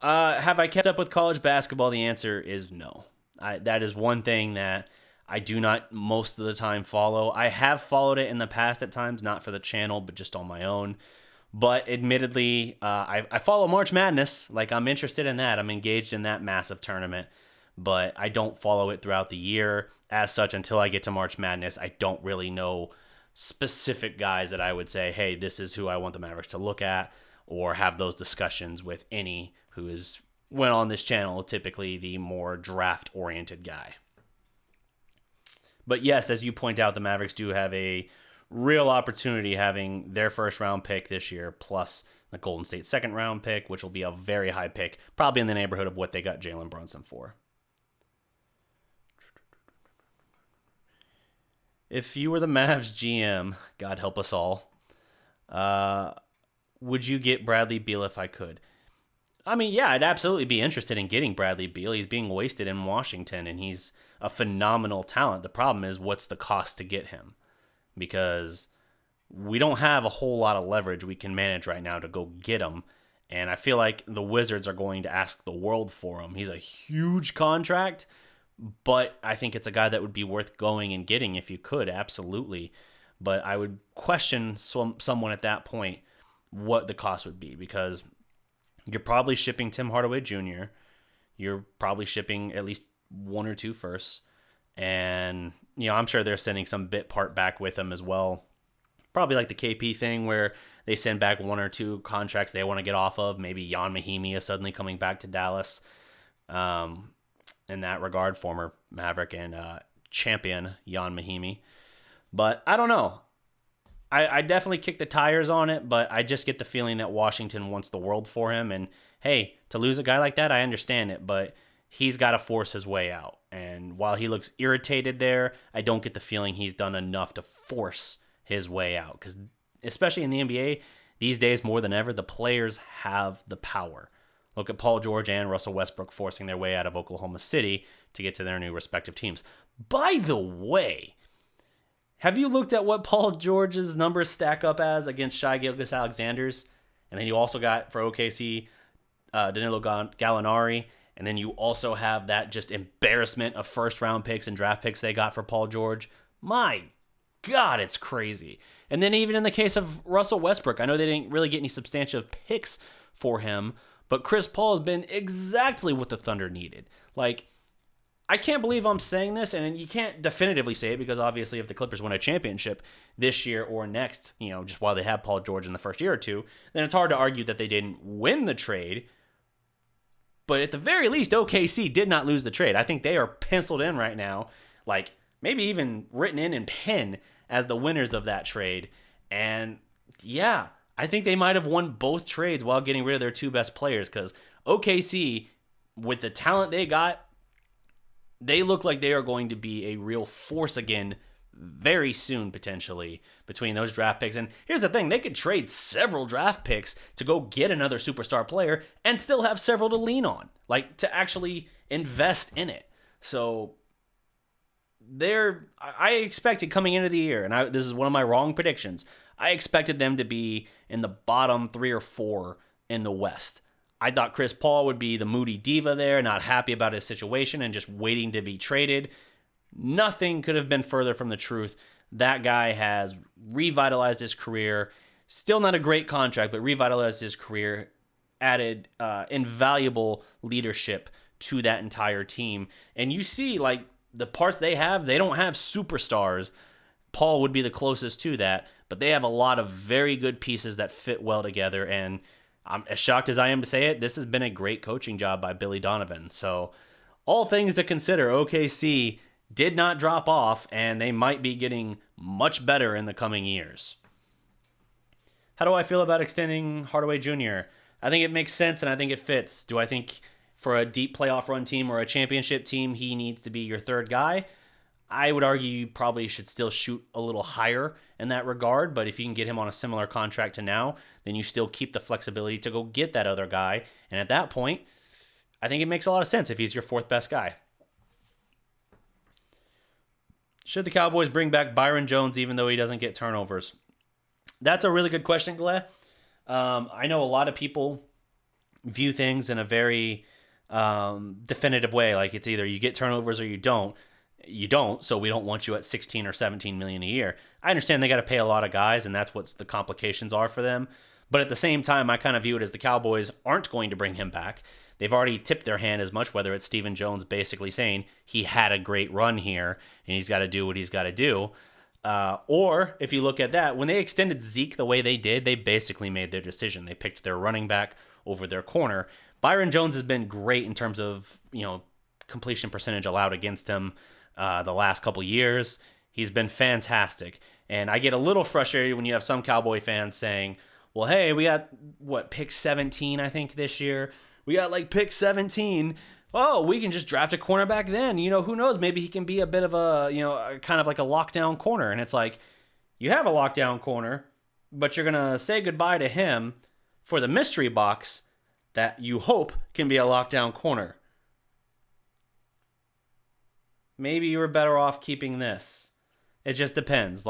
Have I kept up with college basketball? The answer is no. That is one thing that I do not most of the time follow. I have followed it in the past at times, not for the channel, but just on my own. But admittedly, I follow March Madness. Like, I'm interested in that. I'm engaged in that massive tournament. But I don't follow it throughout the year as such until I get to March Madness. I don't really know specific guys that I would say, hey, this is who I want the Mavericks to look at, or have those discussions with any who is, when on this channel, typically the more draft-oriented guy. But yes, as you point out, the Mavericks do have a real opportunity having their first-round pick this year, plus the Golden State second-round pick, which will be a very high pick, probably in the neighborhood of what they got Jalen Brunson for. If you were the Mavs GM, God help us all, would you get Bradley Beal if I could? I mean, yeah, I'd absolutely be interested in getting Bradley Beal. He's being wasted in Washington, and he's a phenomenal talent. The problem is, what's the cost to get him? Because we don't have a whole lot of leverage we can manage right now to go get him. And I feel like the Wizards are going to ask the world for him. He's a huge contract, but I think it's a guy that would be worth going and getting if you could, absolutely. But I would question someone at that point what the cost would be, because you're probably shipping Tim Hardaway Jr., you're probably shipping at least 1 or 2 firsts, and I'm sure they're sending some bit part back with him as well. Probably like the KP thing where they send back 1 or 2 contracts they want to get off of. Maybe Jan Mahimi is suddenly coming back to Dallas. In that regard, former Maverick and champion Jan Mahimi. But I don't know. I definitely kick the tires on it, but I just get the feeling that Washington wants the world for him. And hey, to lose a guy like that, I understand it, but he's got to force his way out. And while he looks irritated there, I don't get the feeling he's done enough to force his way out. Because especially in the NBA, these days more than ever, the players have the power. Look at Paul George and Russell Westbrook forcing their way out of Oklahoma City to get to their new respective teams. By the way, have you looked at what Paul George's numbers stack up as against Shai Gilgeous-Alexander's? And then you also got, for OKC, Danilo Gallinari. And then you also have that just embarrassment of first-round picks and draft picks they got for Paul George. My God, it's crazy. And then even in the case of Russell Westbrook, I know they didn't really get any substantial picks for him, but Chris Paul has been exactly what the Thunder needed. Like, I can't believe I'm saying this, and you can't definitively say it because obviously if the Clippers win a championship this year or next, just while they have Paul George in the first year or two, then it's hard to argue that they didn't win the trade. But at the very least, OKC did not lose the trade. I think they are penciled in right now, like maybe even written in pen as the winners of that trade. And yeah, I think they might have won both trades while getting rid of their 2 best players, because OKC, with the talent they got, they look like they are going to be a real force again very soon, potentially, between those draft picks. And here's the thing, they could trade several draft picks to go get another superstar player and still have several to lean on, like to actually invest in it. So I expected coming into the year, and this is one of my wrong predictions, I expected them to be in the bottom 3 or 4 in the West. I thought Chris Paul would be the moody diva there, not happy about his situation and just waiting to be traded. Nothing could have been further from the truth. That guy has revitalized his career. Still not a great contract, but revitalized his career, added invaluable leadership to that entire team. And you see, like, the parts they have, they don't have superstars. Paul would be the closest to that, but they have a lot of very good pieces that fit well together. And I'm as shocked as I am to say it, this has been a great coaching job by Billy Donovan. So all things to consider, OKC did not drop off, and they might be getting much better in the coming years. How do I feel about extending Hardaway Jr.? I think it makes sense, and I think it fits. Do I think for a deep playoff run team or a championship team, he needs to be your 3rd guy? I would argue you probably should still shoot a little higher in that regard, but if you can get him on a similar contract to now, then you still keep the flexibility to go get that other guy. And at that point, I think it makes a lot of sense if he's your 4th best guy. Should the Cowboys bring back Byron Jones even though he doesn't get turnovers? That's a really good question, Gleb. I know a lot of people view things in a very definitive way. Like, it's either you get turnovers or you don't. You don't, so we don't want you at 16 or 17 million a year. I understand they got to pay a lot of guys, and that's what the complications are for them. But at the same time, I kind of view it as the Cowboys aren't going to bring him back. They've already tipped their hand as much, whether it's Stephen Jones basically saying he had a great run here and he's got to do what he's got to do. Or if you look at that, when they extended Zeke the way they did, they basically made their decision. They picked their running back over their corner. Byron Jones has been great in terms of, completion percentage allowed against him the last couple years. He's been fantastic. And I get a little frustrated when you have some Cowboy fans saying, well, hey, we got, pick 17, I think, this year. We got, pick 17. Oh, we can just draft a cornerback then. Who knows? Maybe he can be a bit of a, kind of like a lockdown corner. And it's like, you have a lockdown corner, but you're going to say goodbye to him for the mystery box that you hope can be a lockdown corner. Maybe you were better off keeping this. It just depends.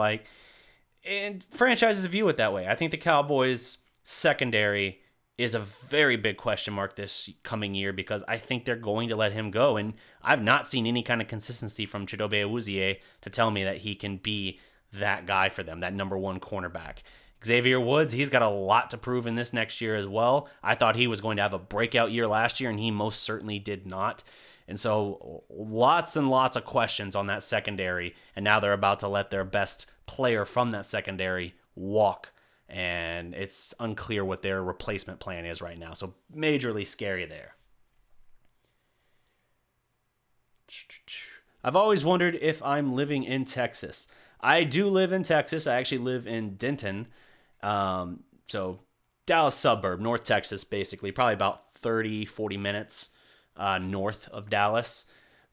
And franchises view it that way. I think the Cowboys secondary is a very big question mark this coming year because I think they're going to let him go. And I've not seen any kind of consistency from Chidobe Awuzie to tell me that he can be that guy for them, that number one cornerback. Xavier Woods, he's got a lot to prove in this next year as well. I thought he was going to have a breakout year last year, and he most certainly did not. And so lots and lots of questions on that secondary, and now they're about to let their best player from that secondary walk, and it's unclear what their replacement plan is right now. So majorly scary there. I've always wondered if I'm living in Texas. I do live in Texas. I actually live in Denton. So Dallas suburb, North Texas, basically, probably about 30, 40 minutes north of Dallas.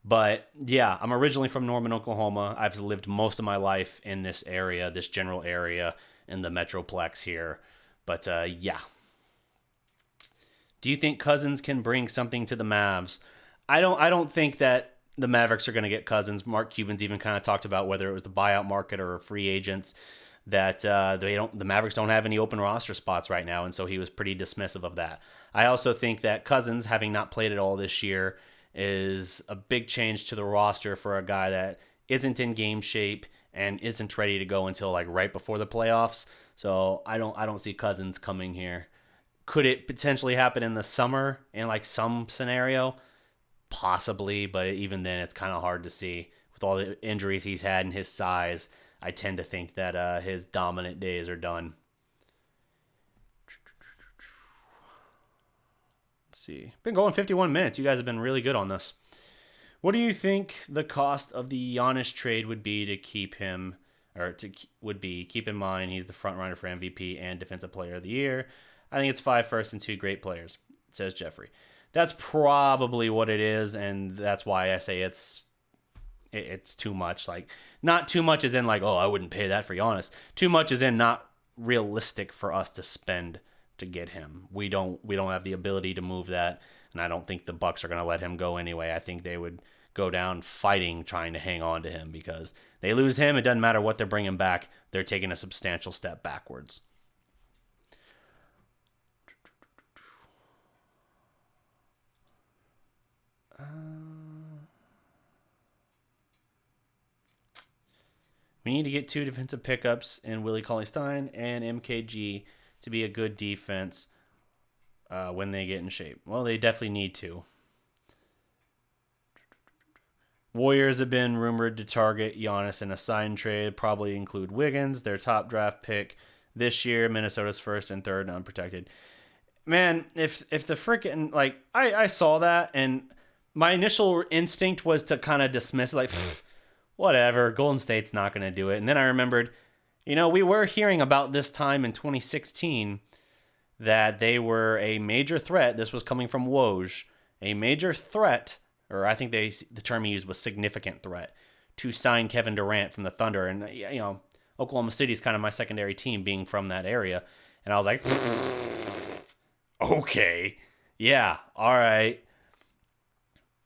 But yeah, I'm originally from Norman, Oklahoma. I've lived most of my life in this area, this general area in the Metroplex here. But yeah. Do you think Cousins can bring something to the Mavs? I don't think that the Mavericks are going to get Cousins. Mark Cuban's even kind of talked about whether it was the buyout market or free agents, that the Mavericks don't have any open roster spots right now, and so he was pretty dismissive of that. I also think that Cousins, having not played at all this year, is a big change to the roster for a guy that isn't in game shape and isn't ready to go until like right before the playoffs. So I don't see Cousins coming here. Could it potentially happen in the summer in like some scenario? Possibly, but even then it's kind of hard to see. With all the injuries he's had and his size, I tend to think that his dominant days are done. Let's see. Been going 51 minutes. You guys have been really good on this. What do you think the cost of the Yanis trade would be to keep him, keep in mind he's the front runner for MVP and Defensive Player of the Year? I think it's 5 firsts and 2 great players, says Jeffrey. That's probably what it is, and that's why I say it's too much. Like, not too much as in like, oh, I wouldn't pay that for Giannis. Too much as in not realistic for us to spend to get him. We don't have the ability to move that, and I don't think the Bucks are going to let him go anyway. I think they would go down fighting, trying to hang on to him, because they lose him, it doesn't matter what they're bringing back. They're taking a substantial step backwards. We need to get 2 defensive pickups in Willie Cauley-Stein and MKG to be a good defense when they get in shape. Well, they definitely need to. Warriors have been rumored to target Giannis in a sign trade, probably include Wiggins, their top draft pick this year, Minnesota's first and third unprotected. Man, if the freaking, like, I saw that, and my initial instinct was to kind of dismiss it, like, whatever, Golden State's not going to do it. And then I remembered, we were hearing about this time in 2016 that they were a major threat. This was coming from Woj, a major threat, or I think the term he used was significant threat, to sign Kevin Durant from the Thunder. And, Oklahoma City's kind of my secondary team, being from that area. And I was like, okay, yeah, all right.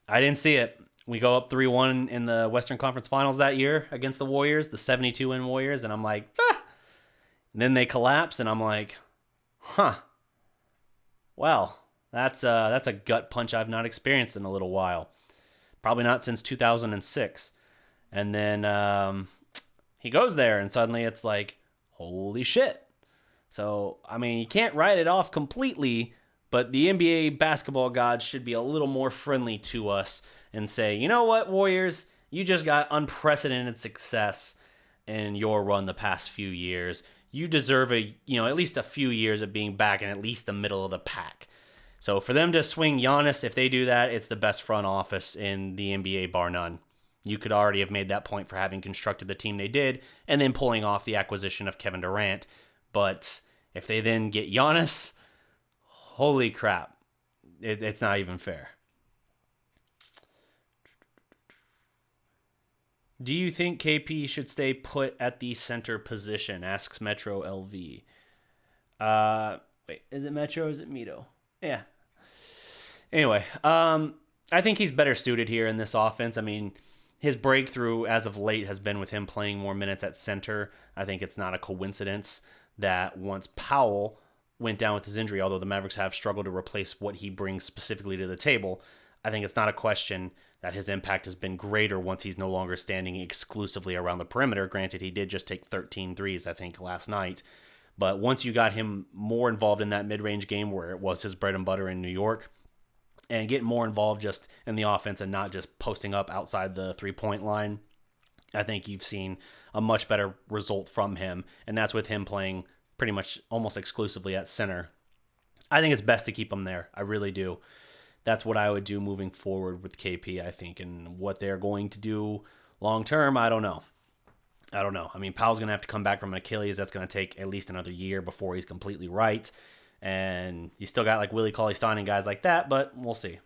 I didn't see it. We go up 3-1 in the Western Conference Finals that year against the Warriors, the 72-win Warriors, and I'm like, And then they collapse, and I'm like, well, that's a gut punch I've not experienced in a little while. Probably not since 2006. And then he goes there, and suddenly it's like, holy shit. So, I mean, you can't write it off completely, but the NBA basketball gods should be a little more friendly to us and say, you know what, Warriors, you just got unprecedented success in your run the past few years. You deserve at least a few years of being back in at least the middle of the pack. So for them to swing Giannis, if they do that, it's the best front office in the NBA, bar none. You could already have made that point for having constructed the team they did and then pulling off the acquisition of Kevin Durant. But if they then get Giannis, holy crap, it's not even fair. Do you think KP should stay put at the center position? Asks Metro LV. Wait, is it Metro or is it Mito? Yeah. Anyway, I think he's better suited here in this offense. I mean, his breakthrough as of late has been with him playing more minutes at center. I think it's not a coincidence that once Powell went down with his injury, although the Mavericks have struggled to replace what he brings specifically to the table, I think it's not a question that his impact has been greater once he's no longer standing exclusively around the perimeter. Granted, he did just take 13 threes, I think, last night. But once you got him more involved in that mid-range game where it was his bread and butter in New York, and getting more involved just in the offense and not just posting up outside the three-point line, I think you've seen a much better result from him. And that's with him playing pretty much almost exclusively at center. I think it's best to keep him there. I really do. That's what I would do moving forward with KP, I think. And what they're going to do long-term, I don't know. I mean, Powell's going to have to come back from an Achilles. That's going to take at least another year before he's completely right. And you still got like Willie Cauley-Stein and guys like that, but we'll see.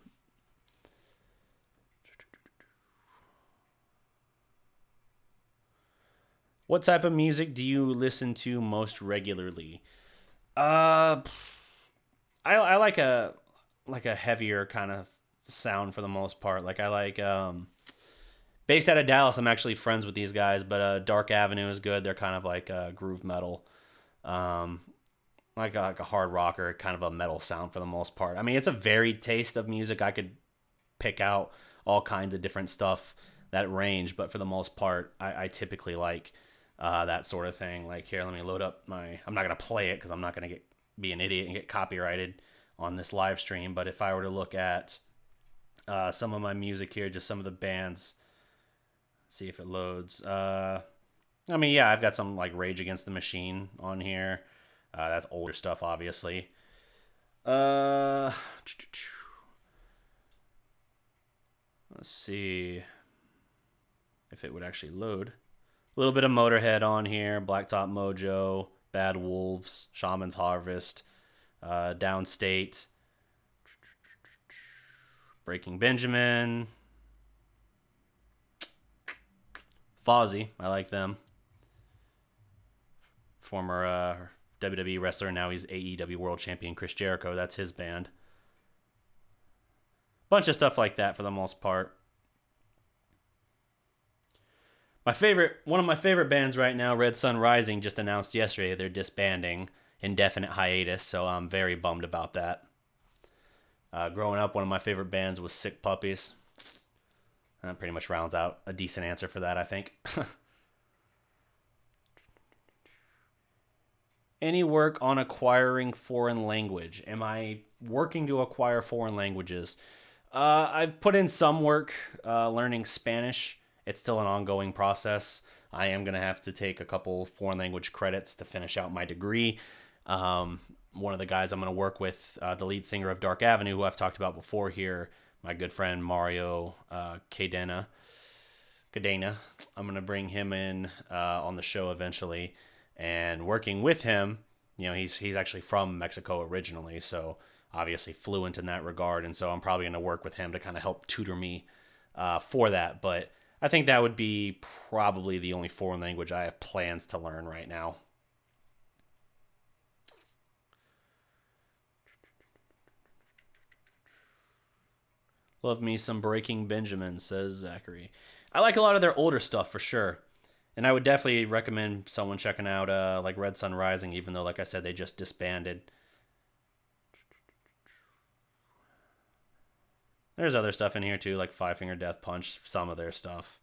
What type of music do you listen to most regularly? I like a heavier kind of sound for the most part. Like I like based out of Dallas, I'm actually friends with these guys, but Dark Avenue is good. They're kind of like groove metal. Like a hard rocker, kind of a metal sound for the most part. I mean, it's a varied taste of music. I could pick out all kinds of different stuff that range, but for the most part, I typically like that sort of thing. Like here, let me load up my. I'm not gonna play it because I'm not gonna be an idiot and get copyrighted on this live stream. But if I were to look at some of my music here, just some of the bands, see if it loads. I mean, yeah, I've got some like Rage Against the Machine on here. That's older stuff, obviously. Let's see if it would actually load. A little bit of Motorhead on here, Blacktop Mojo, Bad Wolves, Shaman's Harvest, Downstate, Breaking Benjamin, Fozzy, I like them. Former WWE wrestler, now he's AEW World Champion Chris Jericho, that's his band. Bunch of stuff like that for the most part. One of my favorite bands right now, Red Sun Rising, just announced yesterday they're disbanding, indefinite hiatus, so I'm very bummed about that. Growing up, one of my favorite bands was Sick Puppies. That pretty much rounds out a decent answer for that, I think. Any work on acquiring foreign language? Am I working to acquire foreign languages? I've put in some work learning Spanish. It's still an ongoing process. I am going to have to take a couple foreign language credits to finish out my degree. One of the guys I'm going to work with, the lead singer of Dark Avenue, who I've talked about before here, my good friend Mario Cadena. I'm going to bring him in on the show eventually. And working with him, you know, he's actually from Mexico originally, so obviously fluent in that regard. And so I'm probably going to work with him to kind of help tutor me for that. But I think that would be probably the only foreign language I have plans to learn right now. Love me some Breaking Benjamin, says Zachary. I like a lot of their older stuff for sure. And I would definitely recommend someone checking out like Red Sun Rising, even though, like I said, they just disbanded. There's other stuff in here too, like Five Finger Death Punch, some of their stuff.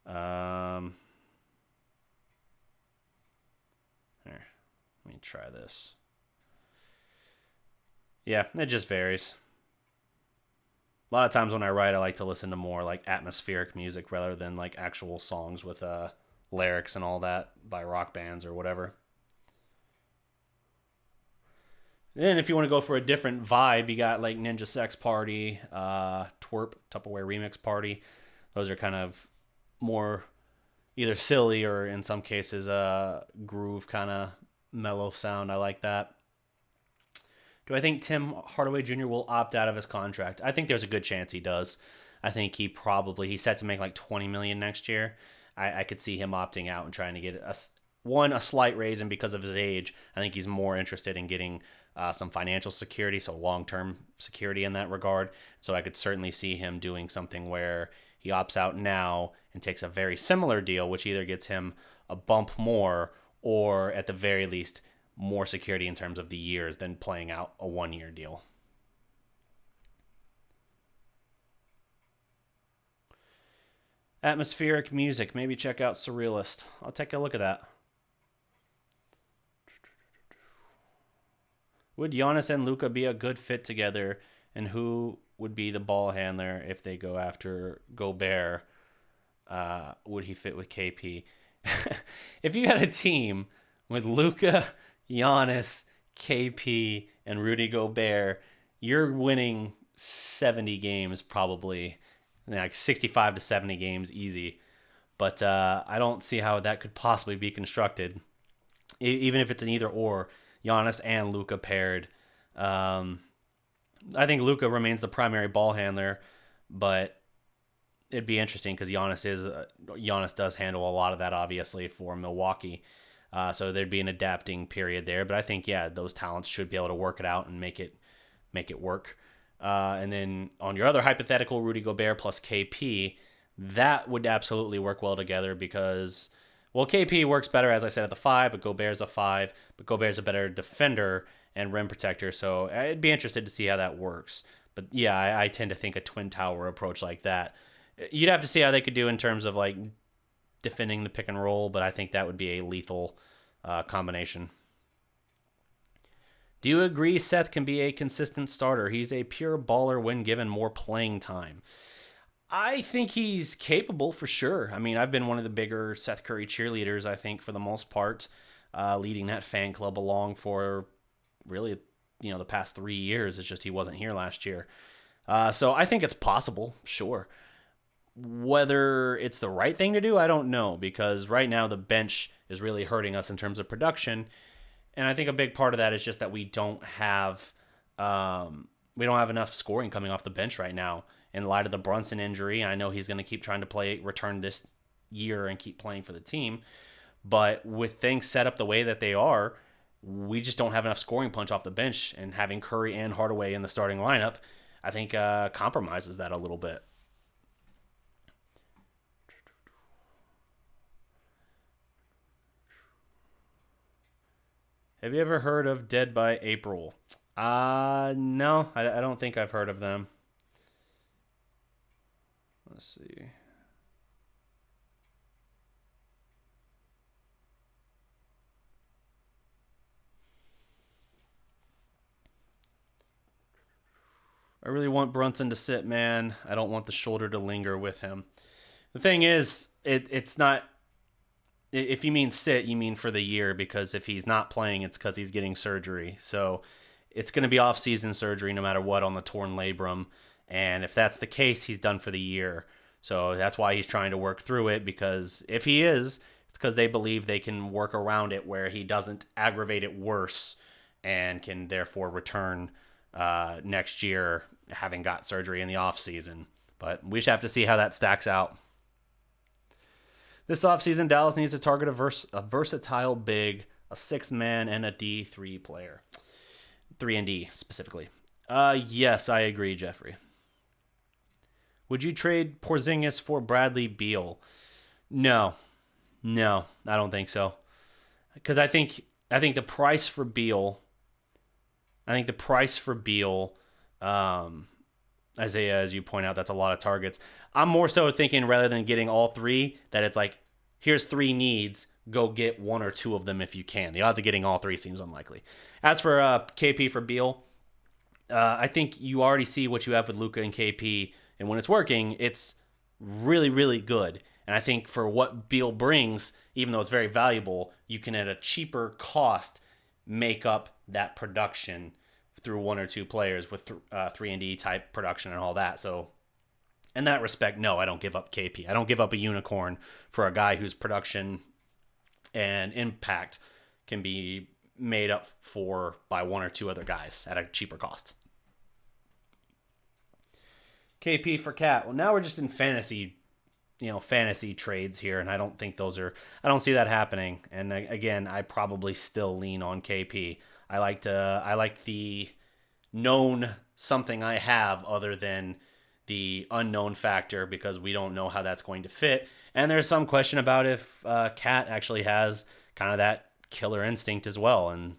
Here, let me try this. Yeah, it just varies. A lot of times when I write, I like to listen to more like atmospheric music rather than like actual songs with lyrics and all that by rock bands or whatever. Then if you want to go for a different vibe, you got like Ninja Sex Party, Twerp, Tupperware Remix Party. Those are kind of more either silly or in some cases groove kind of mellow sound. I like that. Do I think Tim Hardaway Jr. will opt out of his contract? I think there's a good chance he does. I think he's set to make like $20 million next year. I could see him opting out and trying to get a slight raise, and because of his age, I think he's more interested in getting some financial security, so long-term security in that regard. So I could certainly see him doing something where he opts out now and takes a very similar deal, which either gets him a bump more or at the very least more security in terms of the years than playing out a 1-year deal. Atmospheric music. Maybe check out Surrealist. I'll take a look at that. Would Giannis and Luka be a good fit together? And who would be the ball handler if they go after Gobert? Would he fit with KP? If you had a team with Luka, Giannis, KP, and Rudy Gobert, you're winning 70 games probably. Like 65 to 70 games easy. But I don't see how that could possibly be constructed. Even if it's an either or, Giannis and Luka paired. I think Luka remains the primary ball handler, but it'd be interesting because Giannis does handle a lot of that, obviously, for Milwaukee. So there'd be an adapting period there. But I think, yeah, those talents should be able to work it out and make it work. And then on your other hypothetical, Rudy Gobert plus KP, that would absolutely work well together because, well, KP works better, as I said, at the 5, but Gobert's a 5, but Gobert's a better defender and rim protector, so I'd be interested to see how that works. But yeah, I tend to think a twin tower approach like that. You'd have to see how they could do in terms of like defending the pick and roll, but I think that would be a lethal combination. Do you agree Seth can be a consistent starter? He's a pure baller when given more playing time. I think he's capable for sure. I mean, I've been one of the bigger Seth Curry cheerleaders, I think, for the most part, leading that fan club along for really, the past 3 years. It's just he wasn't here last year. So I think it's possible, sure. Whether it's the right thing to do, I don't know, because right now the bench is really hurting us in terms of production. And I think a big part of that is just that we don't have enough scoring coming off the bench right now in light of the Brunson injury. I know he's going to keep trying to return this year and keep playing for the team. But with things set up the way that they are, we just don't have enough scoring punch off the bench. And having Curry and Hardaway in the starting lineup, I think compromises that a little bit. Have you ever heard of Dead by April? No, I don't think I've heard of them. Let's see. I really want Brunson to sit, man. I don't want the shoulder to linger with him. The thing is, it's not... If you mean sit, you mean for the year, because if he's not playing, it's because he's getting surgery. So it's going to be off-season surgery no matter what on the torn labrum. And if that's the case, he's done for the year. So that's why he's trying to work through it, because if he is, it's because they believe they can work around it where he doesn't aggravate it worse and can therefore return next year having got surgery in the off-season. But we just have to see how that stacks out. This offseason, Dallas needs to target a versatile big, a 6-man, and a D3 player. 3 and D, specifically. Yes, I agree, Jeffrey. Would you trade Porzingis for Bradley Beal? No, I don't think so. Because I think the price for Beal, Isaiah, as you point out, that's a lot of targets. I'm more so thinking rather than getting all 3, that it's like, here's 3 needs, go get 1 or 2 of them if you can. The odds of getting all 3 seems unlikely. As for KP for Beal, I think you already see what you have with Luka and KP, and when it's working, it's really, really good. And I think for what Beal brings, even though it's very valuable, you can at a cheaper cost make up that production through 1 or 2 players with 3-and-D type production and all that. So in that respect, no, I don't give up KP. I don't give up a unicorn for a guy whose production and impact can be made up for by 1 or 2 other guys at a cheaper cost. KP for Cat. Well, now we're just in fantasy trades here, and I don't think I don't see that happening. And again, I probably still lean on KP. I like the known something I have other than the unknown factor, because we don't know how that's going to fit. And there's some question about if Cat actually has kind of that killer instinct as well. And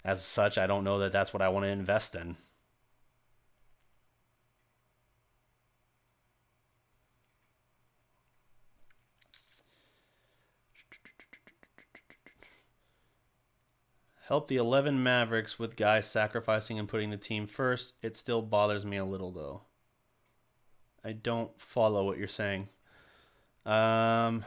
as such, I don't know that that's what I want to invest in. Help the 11 Mavericks with guys sacrificing and putting the team first. It still bothers me a little, though. I don't follow what you're saying. Yeah.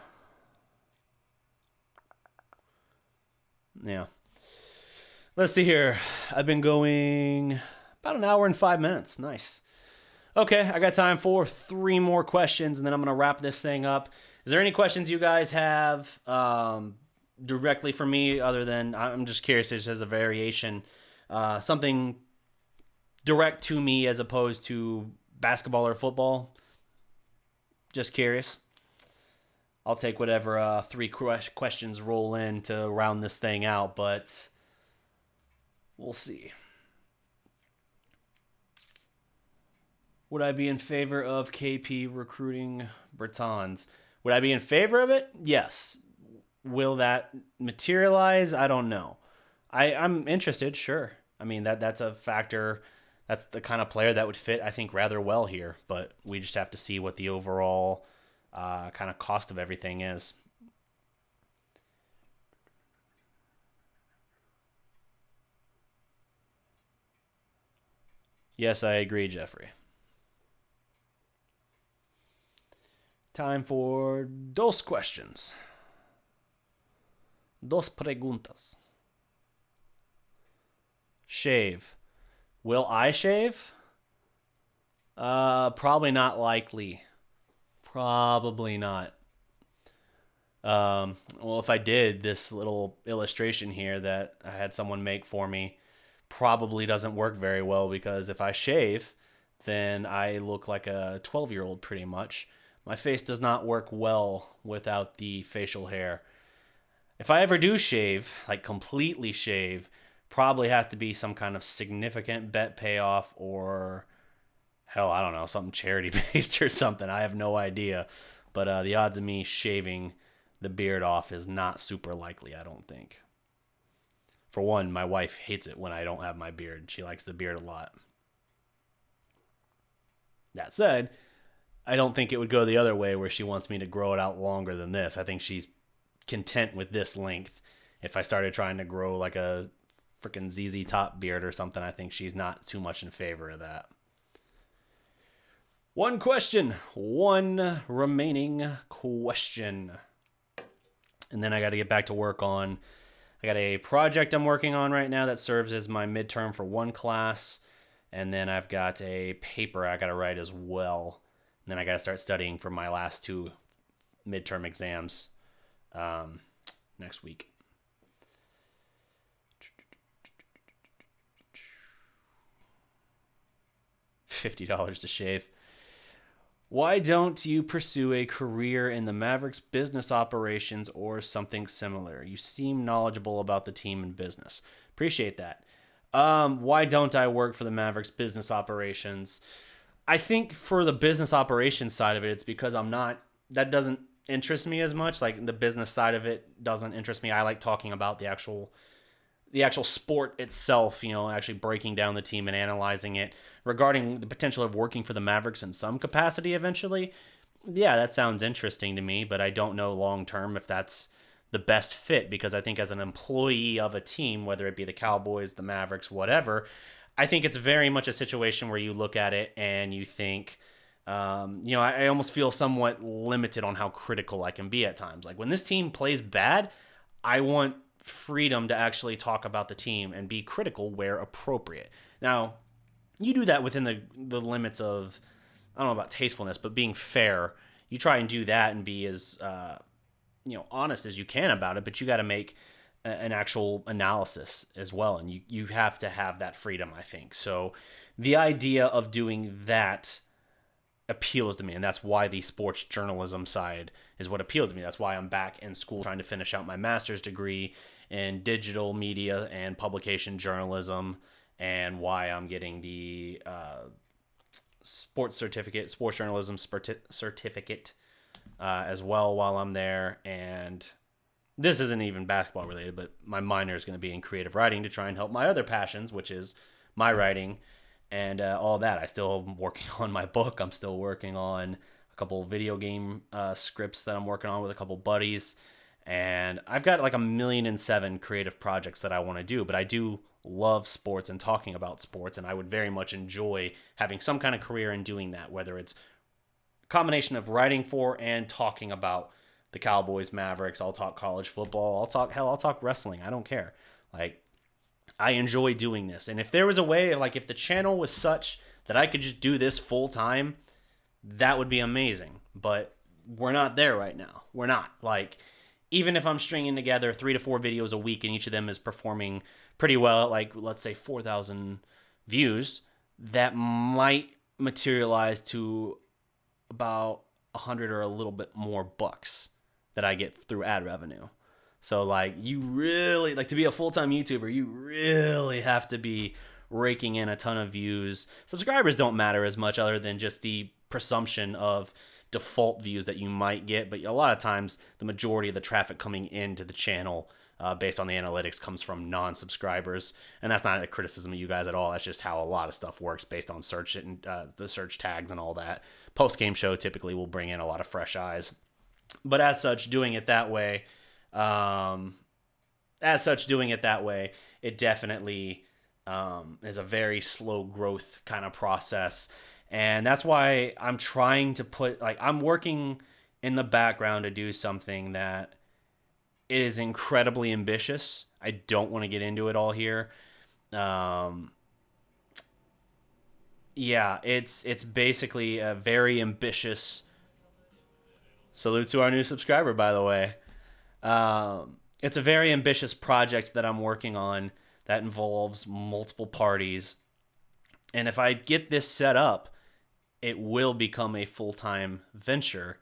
Let's see here. I've been going about an hour and 5 minutes. Nice. Okay, I got time for 3 more questions, and then I'm going to wrap this thing up. Is there any questions you guys have directly for me, other than, I'm just curious, just as a variation, something direct to me as opposed to basketball or football? Just curious. I'll take whatever 3 questions roll in to round this thing out, but we'll see. Would I be in favor of KP recruiting Bertans? Would I be in favor of it? Yes. Will that materialize? I don't know. I'm interested, sure. I mean, that's a factor. That's the kind of player that would fit, I think, rather well here. But we just have to see what the overall kind of cost of everything is. Yes, I agree, Jeffrey. Time for dos questions. Dos preguntas. Shave. Will I shave? Probably not likely. Probably not. Well, if I did, this little illustration here that I had someone make for me probably doesn't work very well, because if I shave, then I look like a 12-year-old pretty much. My face does not work well without the facial hair. If I ever do shave, like completely shave, probably has to be some kind of significant bet payoff, or hell, I don't know, something charity based or something. I have no idea. But the odds of me shaving the beard off is not super likely, I don't think. For one, my wife hates it when I don't have my beard. She likes the beard a lot. That said, I don't think it would go the other way where she wants me to grow it out longer than this. I think she's content with this length. If I started trying to grow like a freaking ZZ Top beard or something, I think she's not too much in favor of that. One question. One remaining question. And then I got to get back to work on, I got a project I'm working on right now that serves as my midterm for one class. And then I've got a paper I got to write as well. And then I got to start studying for my last 2 midterm exams next week. $50 to shave. Why don't you pursue a career in the Mavericks business operations or something similar? You seem knowledgeable about the team and business. Appreciate that. Why don't I work for the Mavericks business operations? I think for the business operations side of it, it's because that doesn't interest me as much. Like, the business side of it doesn't interest me. I like talking about the actual sport itself, actually breaking down the team and analyzing it. Regarding the potential of working for the Mavericks in some capacity eventually, yeah, that sounds interesting to me, but I don't know long term if that's the best fit, because I think as an employee of a team, whether it be the Cowboys, the Mavericks, whatever, I think it's very much a situation where you look at it and you think, I almost feel somewhat limited on how critical I can be at times. Like, when this team plays bad, I want freedom to actually talk about the team and be critical where appropriate. Now, you do that within the limits of, I don't know about tastefulness, but being fair. You try and do that and be as honest as you can about it, but you got to make an actual analysis as well, and you have to have that freedom, I think. So the idea of doing that appeals to me, and that's why the sports journalism side is what appeals to me. That's why I'm back in school trying to finish out my master's degree in digital media and publication journalism, and why I'm getting the sports journalism certificate as well while I'm there. And this isn't even basketball related, but my minor is going to be in creative writing to try and help my other passions, which is my writing and all that. I still am working on my book. I'm still working on a couple video game scripts that I'm working on with a couple buddies. And I've got like 1,000,007 creative projects that I want to do, but I do love sports and talking about sports, and I would very much enjoy having some kind of career in doing that, whether it's a combination of writing for and talking about the Cowboys, Mavericks. I'll talk college football. I'll talk wrestling. I don't care. Like, I enjoy doing this. And if there was a way, like if the channel was such that I could just do this full time, that would be amazing. But we're not there right now. We're not. Like, even if I'm stringing together 3 to 4 videos a week and each of them is performing pretty well at, like, let's say 4,000 views, that might materialize to about 100 or a little bit more bucks that I get through ad revenue. So, like, you really, like, to be a full-time YouTuber, you really have to be raking in a ton of views. Subscribers don't matter as much other than just the presumption of default views that you might get, but a lot of times the majority of the traffic coming into the channel based on the analytics comes from non-subscribers, and that's not a criticism of you guys at all. That's just how a lot of stuff works based on search and the search tags and all that. Post-game show typically will bring in a lot of fresh eyes, but as such, doing it that way, it definitely is a very slow growth kind of process. And that's why I'm trying to I'm working in the background to do something that is incredibly ambitious. I don't want to get into it all here. It's basically a very ambitious. Salute to our new subscriber, by the way. It's a very ambitious project that I'm working on that involves multiple parties. And if I get this set up, it will become a full-time venture,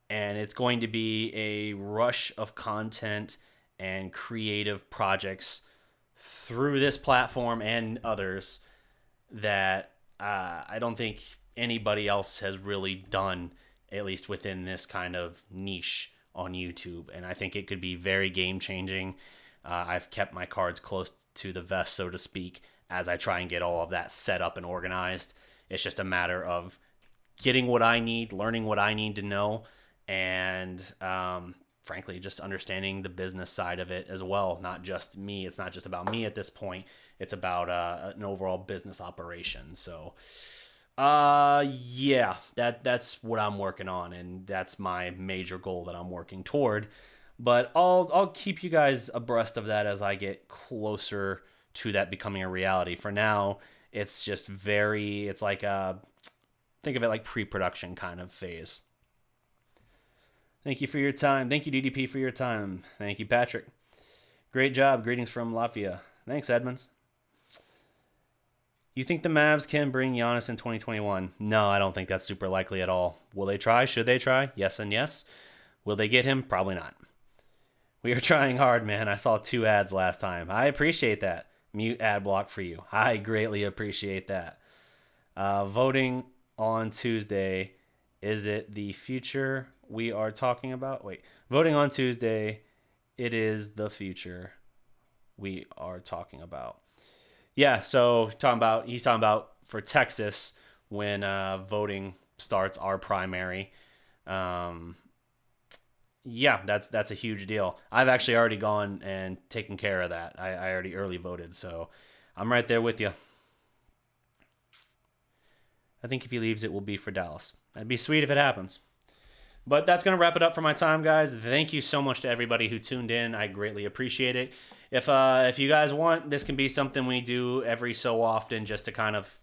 and it's going to be a rush of content and creative projects through this platform and others that I don't think anybody else has really done, at least within this kind of niche on YouTube. And I think it could be very game-changing. I've kept my cards close to the vest, so to speak, as I try and get all of that set up and organized. It's just a matter of getting what I need, learning what I need to know, and frankly, just understanding the business side of it as well. Not just me. It's not just about me at this point. It's about an overall business operation. So, that's what I'm working on, and that's my major goal that I'm working toward. But I'll keep you guys abreast of that as I get closer to that becoming a reality. For now, it's just it's like think of it like pre-production kind of phase. Thank you for your time. Thank you, DDP, for your time. Thank you, Patrick. Great job. Greetings from Latvia. Thanks, Edmonds. You think the Mavs can bring Yanis in 2021? No, I don't think that's super likely at all. Will they try? Should they try? Yes and yes. Will they get him? Probably not. We are trying hard, man. I saw 2 ads last time. I appreciate that. Mute ad block for you. I greatly appreciate that. Voting on Tuesday. Is it the future we are talking about? Wait. Voting on Tuesday. It is the future we are talking about. Yeah, so he's talking about for Texas when voting starts our primary. Yeah, that's a huge deal. I've actually already gone and taken care of that. I already early voted, so I'm right there with you. I think if he leaves, it will be for Dallas. That'd be sweet if it happens. But that's going to wrap it up for my time, guys. Thank you so much to everybody who tuned in. I greatly appreciate it. If you guys want, this can be something we do every so often just to kind of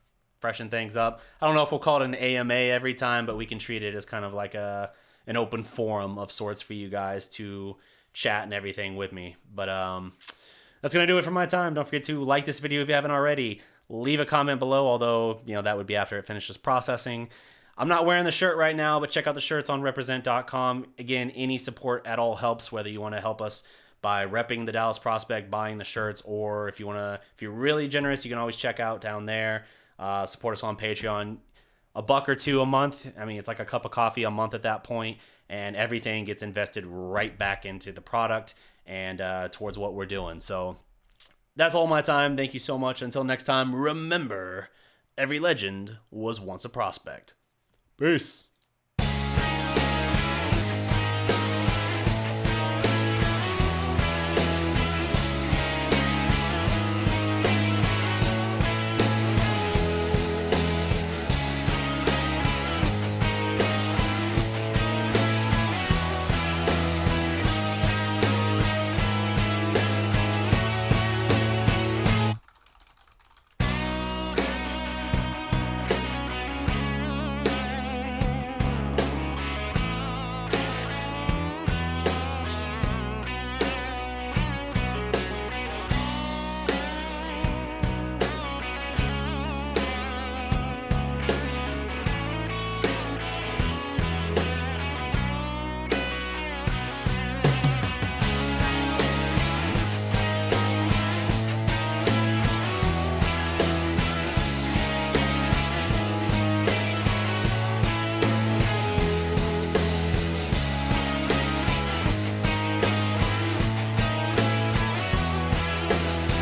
freshen things up. I don't know if we'll call it an AMA every time, but we can treat it as kind of like an open forum of sorts for you guys to chat and everything with me. But that's going to do it for my time. Don't forget to like this video if you haven't already. Leave a comment below, although that would be after it finishes processing. I'm not wearing the shirt right now, but check out the shirts on represent.com. Again, any support at all helps, whether you want to help us by repping the Dallas Prospect, buying the shirts, or if you're really generous, you can always check out down there. Support us on Patreon. a buck or two a month. I mean, it's like a cup of coffee a month at that point, and everything gets invested right back into the product and towards what we're doing. So that's all my time. Thank you so much. Until next time, remember, every legend was once a prospect. Peace.